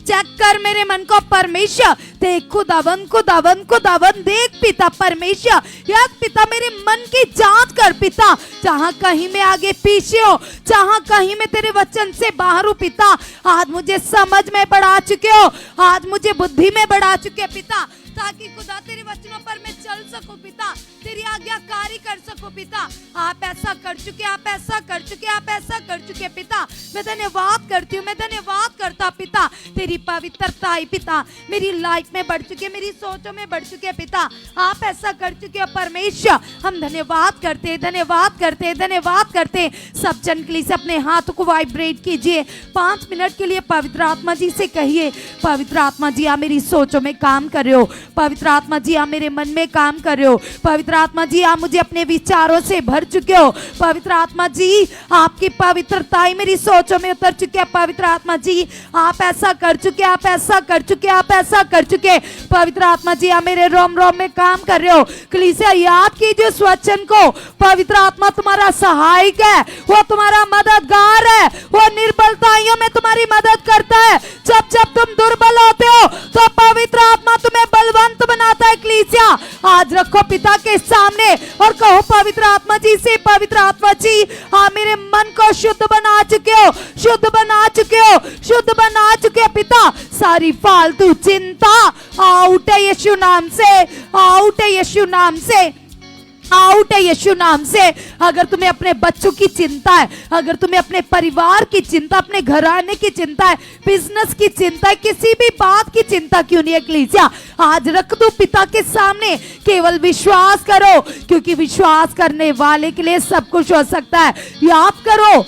चेक कर मेरे मन को परमेश्वर, देख खुदावन खुदावन खुदावन, देख पिता परमेश्वर, याद पिता मेरे मन की जांच कर पिता, जहां कहीं मैं आगे पीछे हो, जहां कहीं मैं तेरे वचन से बाहर हूं पिता, आज मुझे समझ में बढ़ा चुके हो, आज मुझे बुद्धि में बढ़ा चुके पिता, ताकि खुदा तेरे वचनों पर मैं चल सकूं पिता, तेरी आज्ञाकारी कर सकूं पिता। आप ऐसा कर चुके, आप ऐसा कर चुके, आप ऐसा कर चुके पिता। मैं धन्यवाद करती हूँ, मैं धन्यवाद करता पिता, तेरी पवित्रता है पिता मेरी लाइफ में बढ़ चुके, मेरी सोचों में बढ़ चुके पिता। आप ऐसा कर चुके हो परमेश्वर, हम धन्यवाद करते, धन्यवाद करते, धन्यवाद करते। सब जन के लिए से अपने हाथों को वाइब्रेट कीजिए, 5 मिनट के लिए पवित्र आत्मा जी से कहिए, पवित्र आत्मा जी आप मेरी सोचों में काम कर रहे हो, पवित्र आत्मा जी आप मेरे मन में काम कर रहे हो, पवित्र आत्मा जी आप मुझे अपने विचारों से भर चुके हो, पवित्र आत्मा जी आपकी पवित्रताई मेरी सोचों में उतर चुकी है, पवित्र आत्मा जी आप ऐसा कर चुके, आप ऐसा कर चुके, आप ऐसा कर चुके, पवित्र आत्मा जी आप मेरे रोम रोम में काम कर रहे हो। कलीसिया याद कीजिए उस वचन को, पवित्र आत्मा तुम्हारा सहायक है, वो तुम्हारा मददगार है, वो निर्बलताइयों में तुम्हारी मदद करता है। जब जब तुम दुर्बल होते हो तो पवित्र आत्मा तुम्हें बलवंत बनाता है। कलीसिया आज रखो पिता के सामने और कहो पवित्र आत्मा जी से, पवित्र आत्मा जी आप मेरे मन को शुद्ध बना चुके हो, शुद्ध बना चुके हो, शुद्ध बना चुके हो पिता। सारी फालतू चिंता आउट है यीशु नाम से, आउट है यीशु नाम से, आउट है यीशु नाम से। अगर तुम्हें अपने बच्चों की चिंता है, अगर तुम्हें अपने परिवार की चिंता, अपने घराने की चिंता है, बिजनेस की चिंता है, किसी भी बात की चिंता क्यों नहीं है कलीसिया, आज रख दो पिता के सामने, केवल विश्वास करो, क्योंकि विश्वास करने वाले के लिए सब कुछ हो सकता है। याद करो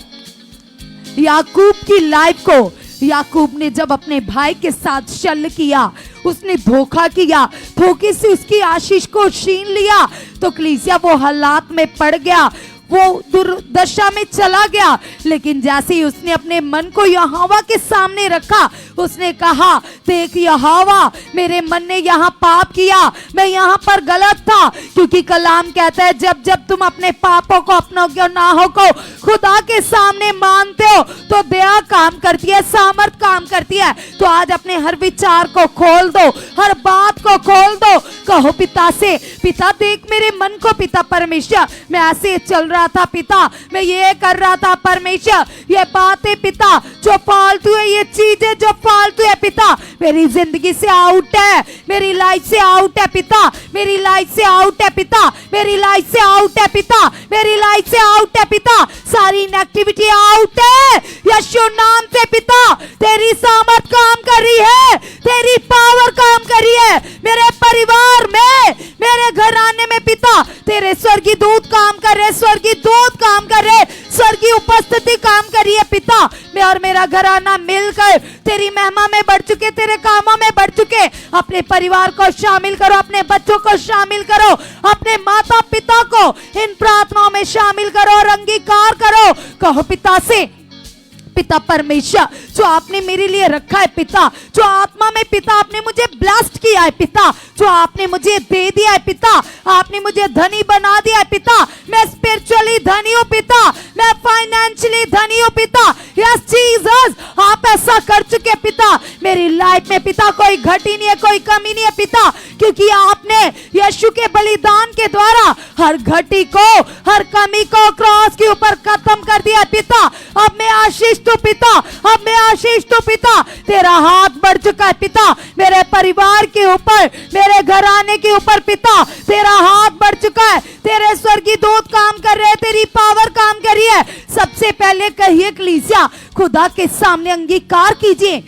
याकूब की लाइफ को, याकूब ने जब अपने भाई के साथ छल किया, उसने धोखा किया, धोखे से उसकी आशीष को छीन लिया, तो कलीसिया वो हालात में पड़ गया, वो दुर्दशा में चला गया। लेकिन जैसे ही उसने अपने मन को यहोवा के सामने रखा, उसने कहा देख यहोवा मेरे मन ने यहाँ पाप किया, मैं यहाँ पर गलत था, क्योंकि कलाम कहता है जब जब तुम अपने पापों को, अपनों गुनाहों को खुदा के सामने मानते हो तो दया काम करती है, सामर्थ काम करती है। तो आज अपने हर विचार को खोल दो, हर बात को खोल दो, कहो पिता से, पिता देख मेरे मन को पिता परमेश्वर, मैं ऐसे चल रहा था पिता, मैं ये कर रहा था परमेश्वर, ये बातें पिता जो फालतू है, ये चीजें जो फालतू है पिता मेरी जिंदगी से आउट है, मेरी लाइफ से आउट है पिता, मेरी लाइफ से आउट है पिता, मेरी लाइफ से आउट है पिता, मेरी लाइफ से आउट है पिता, सारी नेगेटिविटी आउट है यीशु नाम से पिता। तेरी सामर्थ काम कर रही है, तेरी पावर काम कर रही है मेरे परिवार में, मेरे घराने में पिता, तेरे स्वर्गीय दूत काम कर रहे, स्वर्गीय दूत काम कर रहे, स्वर्गीय उपस्थिति काम कर रही है पिता। मैं और मेरा घराना मिलकर तेरी महिमा में बढ़ चुके, तेरे कामों में बढ़ चुके। अपने परिवार को शामिल करो, अपने बच्चों को शामिल करो, अपने माता पिता को इन प्रार्थनाओं में शामिल करो और अंगीकार करो। कहो पिता से, पिता परमेश्वर जो आपने मेरे लिए रखा है पिता, जो आत्मा में पिता आपने मुझे ब्लेस्ड किया है पिता, जो आपने मुझे दे दिया है पिता, आपने मुझे धनी बना दिया है पिता, मैं स्पिरिचुअली धनी हूँ पिता, मैं फाइनेंशियली धनी हूँ पिता। यस जीसस आप ऐसा कर चुके पिता, मेरी लाइफ में पिता कोई घटी नहीं है, कोई कमी नहीं है पिता, क्योंकि आपने यीशु के बलिदान के द्वारा हर घटी को, हर कमी को क्रॉस के ऊपर खत्म कर दिया पिता। अब मैं आशीष तो पिता, अब मैं आशीष तो पिता, तेरा हाथ बढ़ चुका है पिता, मेरे परिवार के ऊपर, मेरे घराने के ऊपर पिता तेरा हाथ बढ़ चुका है, तेरे स्वर्गीय दूत काम कर रहे हैं, तेरी पावर काम कर रही है। सबसे पहले कहिए कलीसिया, खुदा के सामने अंगीकार कीजिए,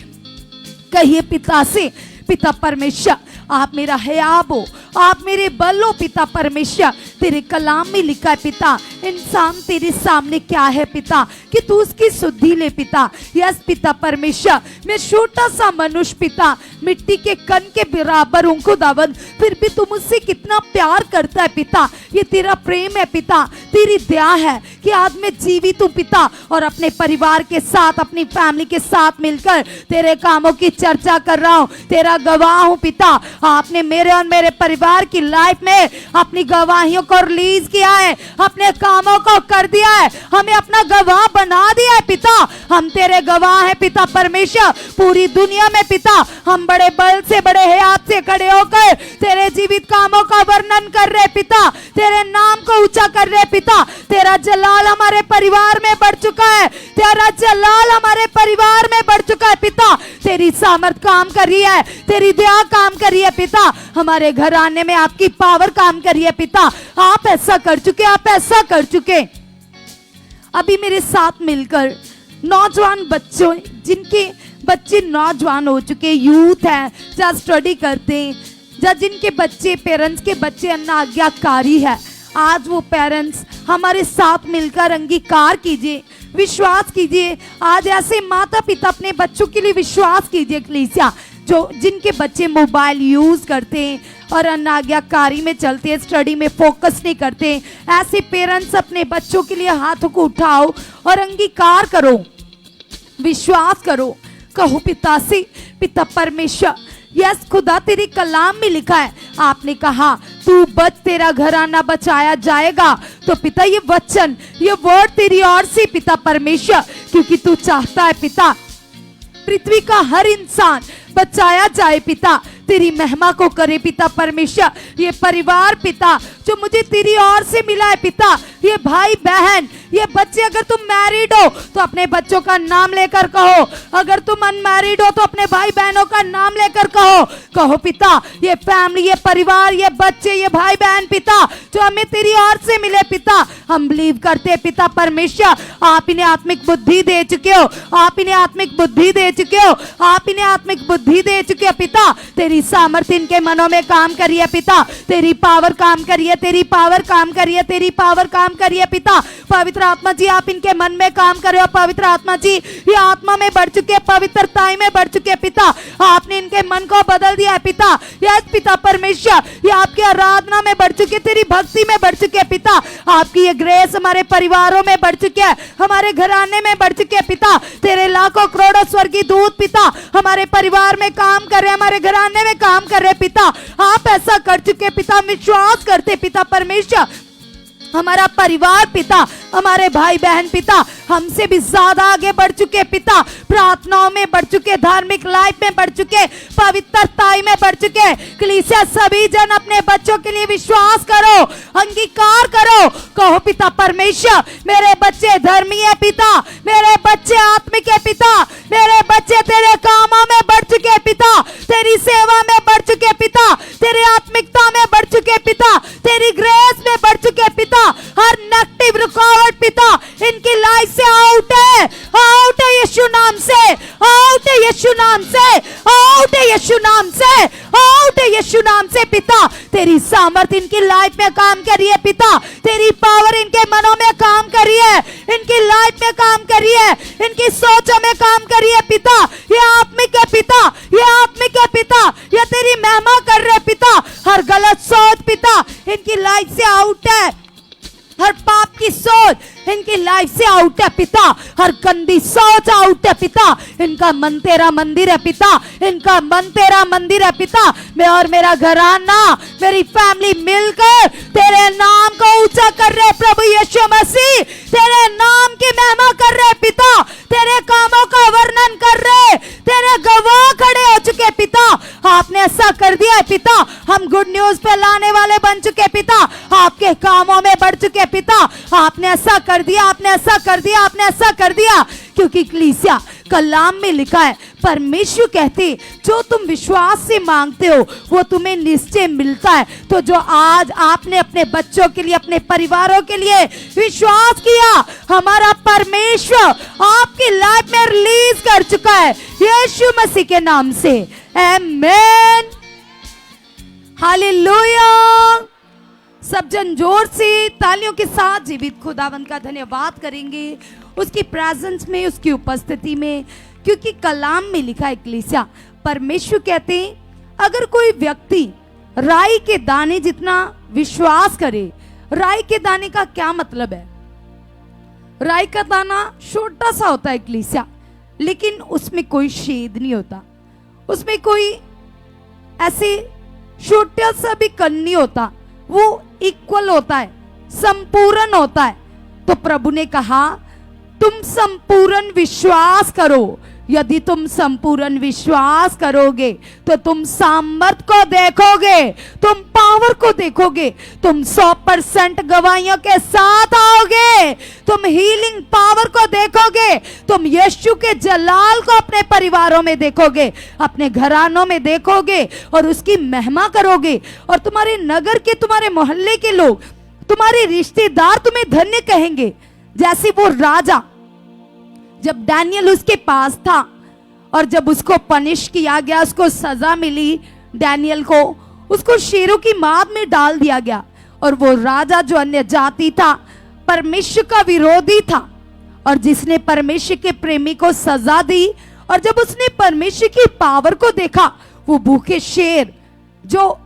कहिए पिता से, पिता परमेश्वर आप मेरा हयाब हो, आप मेरे बल हो पिता परमेश्वर। तेरे कलाम में लिखा है पिता, इंसान तेरे सामने क्या है पिता कि तू उसकी शुद्धि ले पिता। यस पिता परमेश्वर, मैं छोटा सा मनुष्य पिता, मिट्टी के कण के बराबर हूँ खुदावंद, फिर भी तू मुझसे कितना प्यार करता है पिता। ये तेरा प्रेम है पिता, तेरी दया है कि आज मैं जीवित हूँ पिता, और अपने परिवार के साथ, अपनी फैमिली के साथ मिलकर तेरे कामों की चर्चा कर रहा हूँ, तेरा गवाह हूँ पिता। आपने मेरे और मेरे परिवार की लाइफ में अपनी गवाहियों को रिलीज किया है, अपने कामों को कर दिया है, हमें अपना गवाह बना दिया है पिता। हम तेरे गवाह हैं पिता परमेश्वर, पूरी दुनिया में पिता हम बड़े बल से, बड़े हयात से खड़े होकर तेरे जीवित कामों का वर्णन कर रहे पिता, तेरे नाम को ऊंचा कर रहे पिता। तेरा जलाल हमारे परिवार में बढ़ चुका है, तेरा जलाल हमारे परिवार में बढ़ चुका है पिता। तेरी सामर्थ काम कर रही है, तेरी दया काम कर रही है पिता, हमारे घर आने में आपकी पावर काम कर रही है पिता। आप ऐसा कर चुके, आप ऐसा कर चुके। अभी मेरे साथ मिलकर नौजवान बच्चों, जिनके बच्चे नौजवान हो चुके, यूथ है, जहाँ स्टडी करते हैं, जहाँ जिनके बच्चे, पेरेंट्स के बच्चे अनाज्ञाकारी है, आज वो पेरेंट्स हमारे साथ मिलकर अंगीकार कीजिए, विश्वास कीजिए। आज ऐसे माता पिता अपने बच्चों के लिए विश्वास कीजिए कलीसिया, जो जिनके बच्चे मोबाइल यूज करते हैं और अनाज्ञाकारी में चलते हैं, स्टडी में फोकस नहीं करते, ऐसे पेरेंट्स अपने बच्चों के लिए हाथों को उठाओ और अंगीकार करो, विश्वास करो, कहो पिता से, पिता परमेश्वर। यस खुदा, तेरे कलाम में लिखा है, आपने कहा तू बच, तेरा घराना बचाया जाएगा। तो पिता ये वचन, ये वर्ड तेरी ओर से पिता परमेश्वर, क्योंकि तू चाहता है पिता पृथ्वी का हर इंसान बचाया जाए पिता, तेरी महिमा को करे पिता परमेश्वर। ये परिवार पिता जो मुझे तेरी ओर से मिला है पिता, ये भाई बहन, ये बच्चे, अगर तुम मैरिड हो तो अपने बच्चों का नाम लेकर कहो, अगर तुम अनमैरिड हो तो अपने भाई बहनों का नाम लेकर कहो, कहो पिता ये फैमिली, ये परिवार, ये बच्चे, ये भाई बहन पिता जो हमें तेरी ओर से मिले पिता, हम बिलीव करते हैं पिता परमेश्वर। आप इन्हें आत्मिक बुद्धि दे चुके हो, आप इन्हें आत्मिक बुद्धि दे चुके हो, आप इन्हें आत्मिक बुद्धि दे चुके हो पिता। तेरी सामर्थ्य इनके मनों में काम करिए पिता, तेरी पावर काम करिए, तेरी पावर काम करिए, तेरी पावर काम करिए पिता। पवित्र आत्मा जी आप इनके मन में काम कर रहे हो, पवित्र आत्मा जी ये आत्मा में बढ़ चुके, पवित्रता में बढ़ चुके पिता, आपने इनके मन को बदल दिया है पिता। यस पिता परमेश्वर, ये आपकी आराधना में बढ़ चुके, तेरी भक्ति में बढ़ चुके पिता, आपकी ये ग्रेस हमारे परिवारों में बढ़ चुके है, हमारे घराने में बढ़ चुके पिता। तेरे लाखों करोड़ों स्वर्गीय दूत पिता हमारे परिवार में काम कर रहे, हमारे घराने में काम कर रहे पिता। आप ऐसा कर चुके पिता, विश्वास करते पिता परमेश्वर। हमारा परिवार पिता, हमारे भाई बहन पिता हमसे भी ज्यादा आगे बढ़ चुके पिता, प्रार्थनाओं में बढ़ चुके, धार्मिक लाइफ में बढ़ चुके, पवित्रता में बढ़ चुके। कलीसिया सभी जन अपने बच्चों के लिए विश्वास करो, अंगीकार करो, कहो पिता परमेश्वर मेरे बच्चे धर्मी है पिता, मेरे बच्चे आत्मिक है पिता, मेरे बच्चे तेरे कामों में बढ़ चुके पिता, तेरी सेवा में बढ़ चुके पिता, तेरी आत्मिकता में बढ़ चुके पिता, तेरी ग्रेस में बढ़ चुके पिता। हर नेगेटिव रुकावट पिता इनकी लाइफ से आउट है यीशु नाम से, आउट है यीशु नाम से, आउट है यीशु नाम से, आउट है यीशु नाम से पिता। तेरी सामर्थ इनकी लाइफ में काम कर रही है पिता, तेरी पावर इनके मनों में काम कर रही है, इनकी लाइफ में काम कर रही है, इनकी सोचों में काम कर रही है पिता। ये आत्मिक है पिता, ये आत्मिक है पिता, ये तेरी महिमा कर रहे पिता। हर गलत सोच पिता इनकी लाइफ से आउट है, हर पाप की सोच इनकी लाइफ से आउट है पिता, हर गंदी सोच आउट है पिता। इनका मन तेरा मंदिर है पिता, इनका मन तेरा मंदिर है पिता। मैं और मेरा घराना, मेरी फैमिली मिलकर तेरे नाम को ऊंचा कर रहे प्रभु यीशु मसीह, तेरे नाम की महिमा कर रहे पिता, तेरे कामों का वर्णन कर रहे, तेरे गवाह खड़े हो चुके पिता। आपने ऐसा कर दिया है पिता, हम गुड न्यूज फैलाने वाले बन चुके पिता, आपके कामों में बढ़ चुके पिता। आपने ऐसा कर दिया, आपने ऐसा कर दिया, आपने ऐसा कर दिया, क्योंकि कलीसिया कलाम में लिखा है, परमेश्वर कहते जो तुम विश्वास से मांगते हो वो तुम्हें निश्चय मिलता है। तो जो आज आपने अपने बच्चों के लिए, अपने परिवारों के लिए विश्वास किया, हमारा परमेश्वर आपकी लाइफ में रिलीज कर चुका है यीशु मसीह के नाम से। आमीन, हालेलुया। सब जन जोर से तालियों के साथ जीवित खुदावंत का धन्यवाद करेंगे उसकी प्रेजेंस में, उसकी उपस्थिति में, क्योंकि कलाम में लिखा है कलीसिया, परमेश्वर कहते हैं अगर कोई व्यक्ति राई के दाने जितना विश्वास करे। राई के दाने का क्या मतलब है? राई का दाना छोटा सा होता है कलीसिया, लेकिन उसमें कोई छेद नहीं होता, उसमें कोई ऐसे छोटा सा भी कण नहीं होता, वो इक्वल होता है, संपूर्ण होता है। तो प्रभु ने कहा तुम संपूर्ण विश्वास करो। यदि तुम संपूर्ण विश्वास करोगे तो तुम सामर्थ को देखोगे, तुम पावर को देखोगे, तुम 100% गवाहियों के साथ आओगे, तुम हीलिंग पावर को देखोगे, तुम यीशु के जलाल को अपने परिवारों में देखोगे, अपने घरानों में देखोगे और उसकी महिमा करोगे। और तुम्हारे नगर के, तुम्हारे मोहल्ले के लोग, तुम्हारे रिश्तेदार तुम्हें धन्य कहेंगे। जैसे वो राजा, जब डैनियल उसके पास था और जब उसको पनिश किया गया, उसको सजा मिली, डैनियल को उसको शेरों की माद में डाल दिया गया। और वो राजा जो अन्य जाति था, परमेश्वर का विरोधी था, और जिसने परमेश्वर के प्रेमी को सजा दी, और जब उसने परमेश्वर की पावर को देखा, वो भूखे शेर जो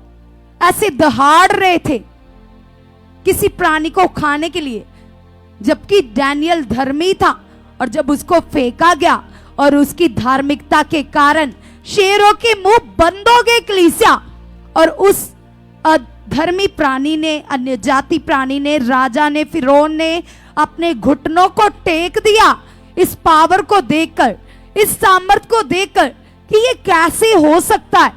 ऐसे दहाड़ रहे थे किसी प्राणी को खाने के लिए, जबकि डैनियल धर्मी था, और जब उसको फेंका गया और उसकी धार्मिकता के कारण शेरों के मुंह बंद हो गए कलीसिया, और उस अधर्मी प्राणी ने, अन्य जाति प्राणी ने, राजा ने, फिरौन ने अपने घुटनों को टेक दिया इस पावर को देखकर, इस सामर्थ को देखकर कि ये कैसे हो सकता है,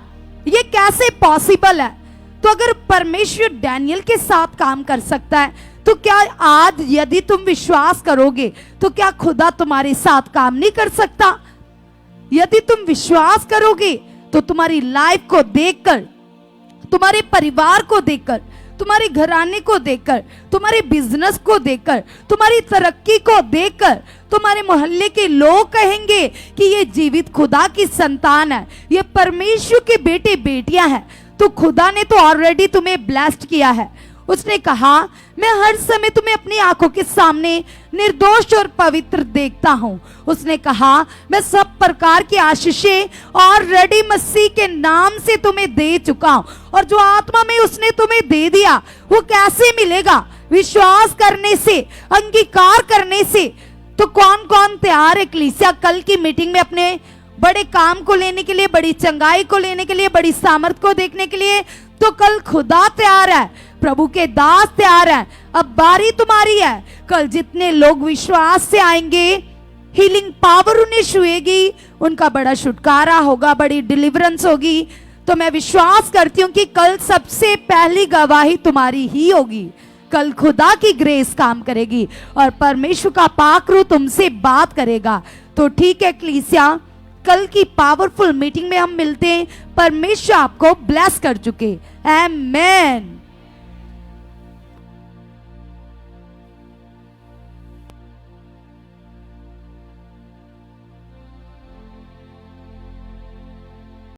ये कैसे पॉसिबल है। तो अगर परमेश्वर डैनियल के साथ काम कर सकता है, तो क्या आज यदि तुम विश्वास करोगे तो क्या खुदा तुम्हारे साथ काम नहीं कर सकता? यदि तुम विश्वास करोगे तो तुम्हारी लाइफ को देखकर, तुम्हारे परिवार को देखकर, तुम्हारे घराने को देखकर, तुम्हारे बिजनेस को देखकर, तुम्हारी तरक्की को देखकर, तुम्हारे मोहल्ले के लोग कहेंगे कि ये जीवित खुदा की संतान है, ये परमेश्वर के बेटे बेटियां हैं। तो खुदा ने तो ऑलरेडी तुम्हें ब्लेस्ड किया है। उसने कहा मैं हर समय तुम्हें अपनी आंखों के सामने निर्दोष और पवित्र देखता हूं। उसने कहा मैं सब प्रकार की आशीषें ऑलरेडी मसीह के नाम से तुम्हें दे चुका हूं, और जो आत्मा में उसने तुम्हें दे दिया वो कैसे मिलेगा? विश्वास करने से, अंगीकार करने से। तो कौन कौन तैयार है कलीसिया कल की मीटिंग में अपने बड़े काम को लेने के लिए, बड़ी चंगाई को लेने के लिए, बड़ी सामर्थ को देखने के लिए? तो कल खुदा तैयार है, प्रभु के दास तैयार है, अब बारी तुम्हारी है। कल जितने लोग विश्वास से आएंगे, हीलिंग पावर उन्हें छुएगी, उनका बड़ा छुटकारा होगा, बड़ी डिलीवरेंस होगी। तो मैं विश्वास करती हूँ कि कल सबसे पहली गवाही तुम्हारी ही होगी। कल खुदा की ग्रेस काम करेगी और परमेश्वर का पाकरू तुमसे बात करेगा। तो ठीक है कलीसिया, कल की पावरफुल मीटिंग में हम मिलते हैं। परमेश्वर आपको ब्लेस कर चुके। आमेन।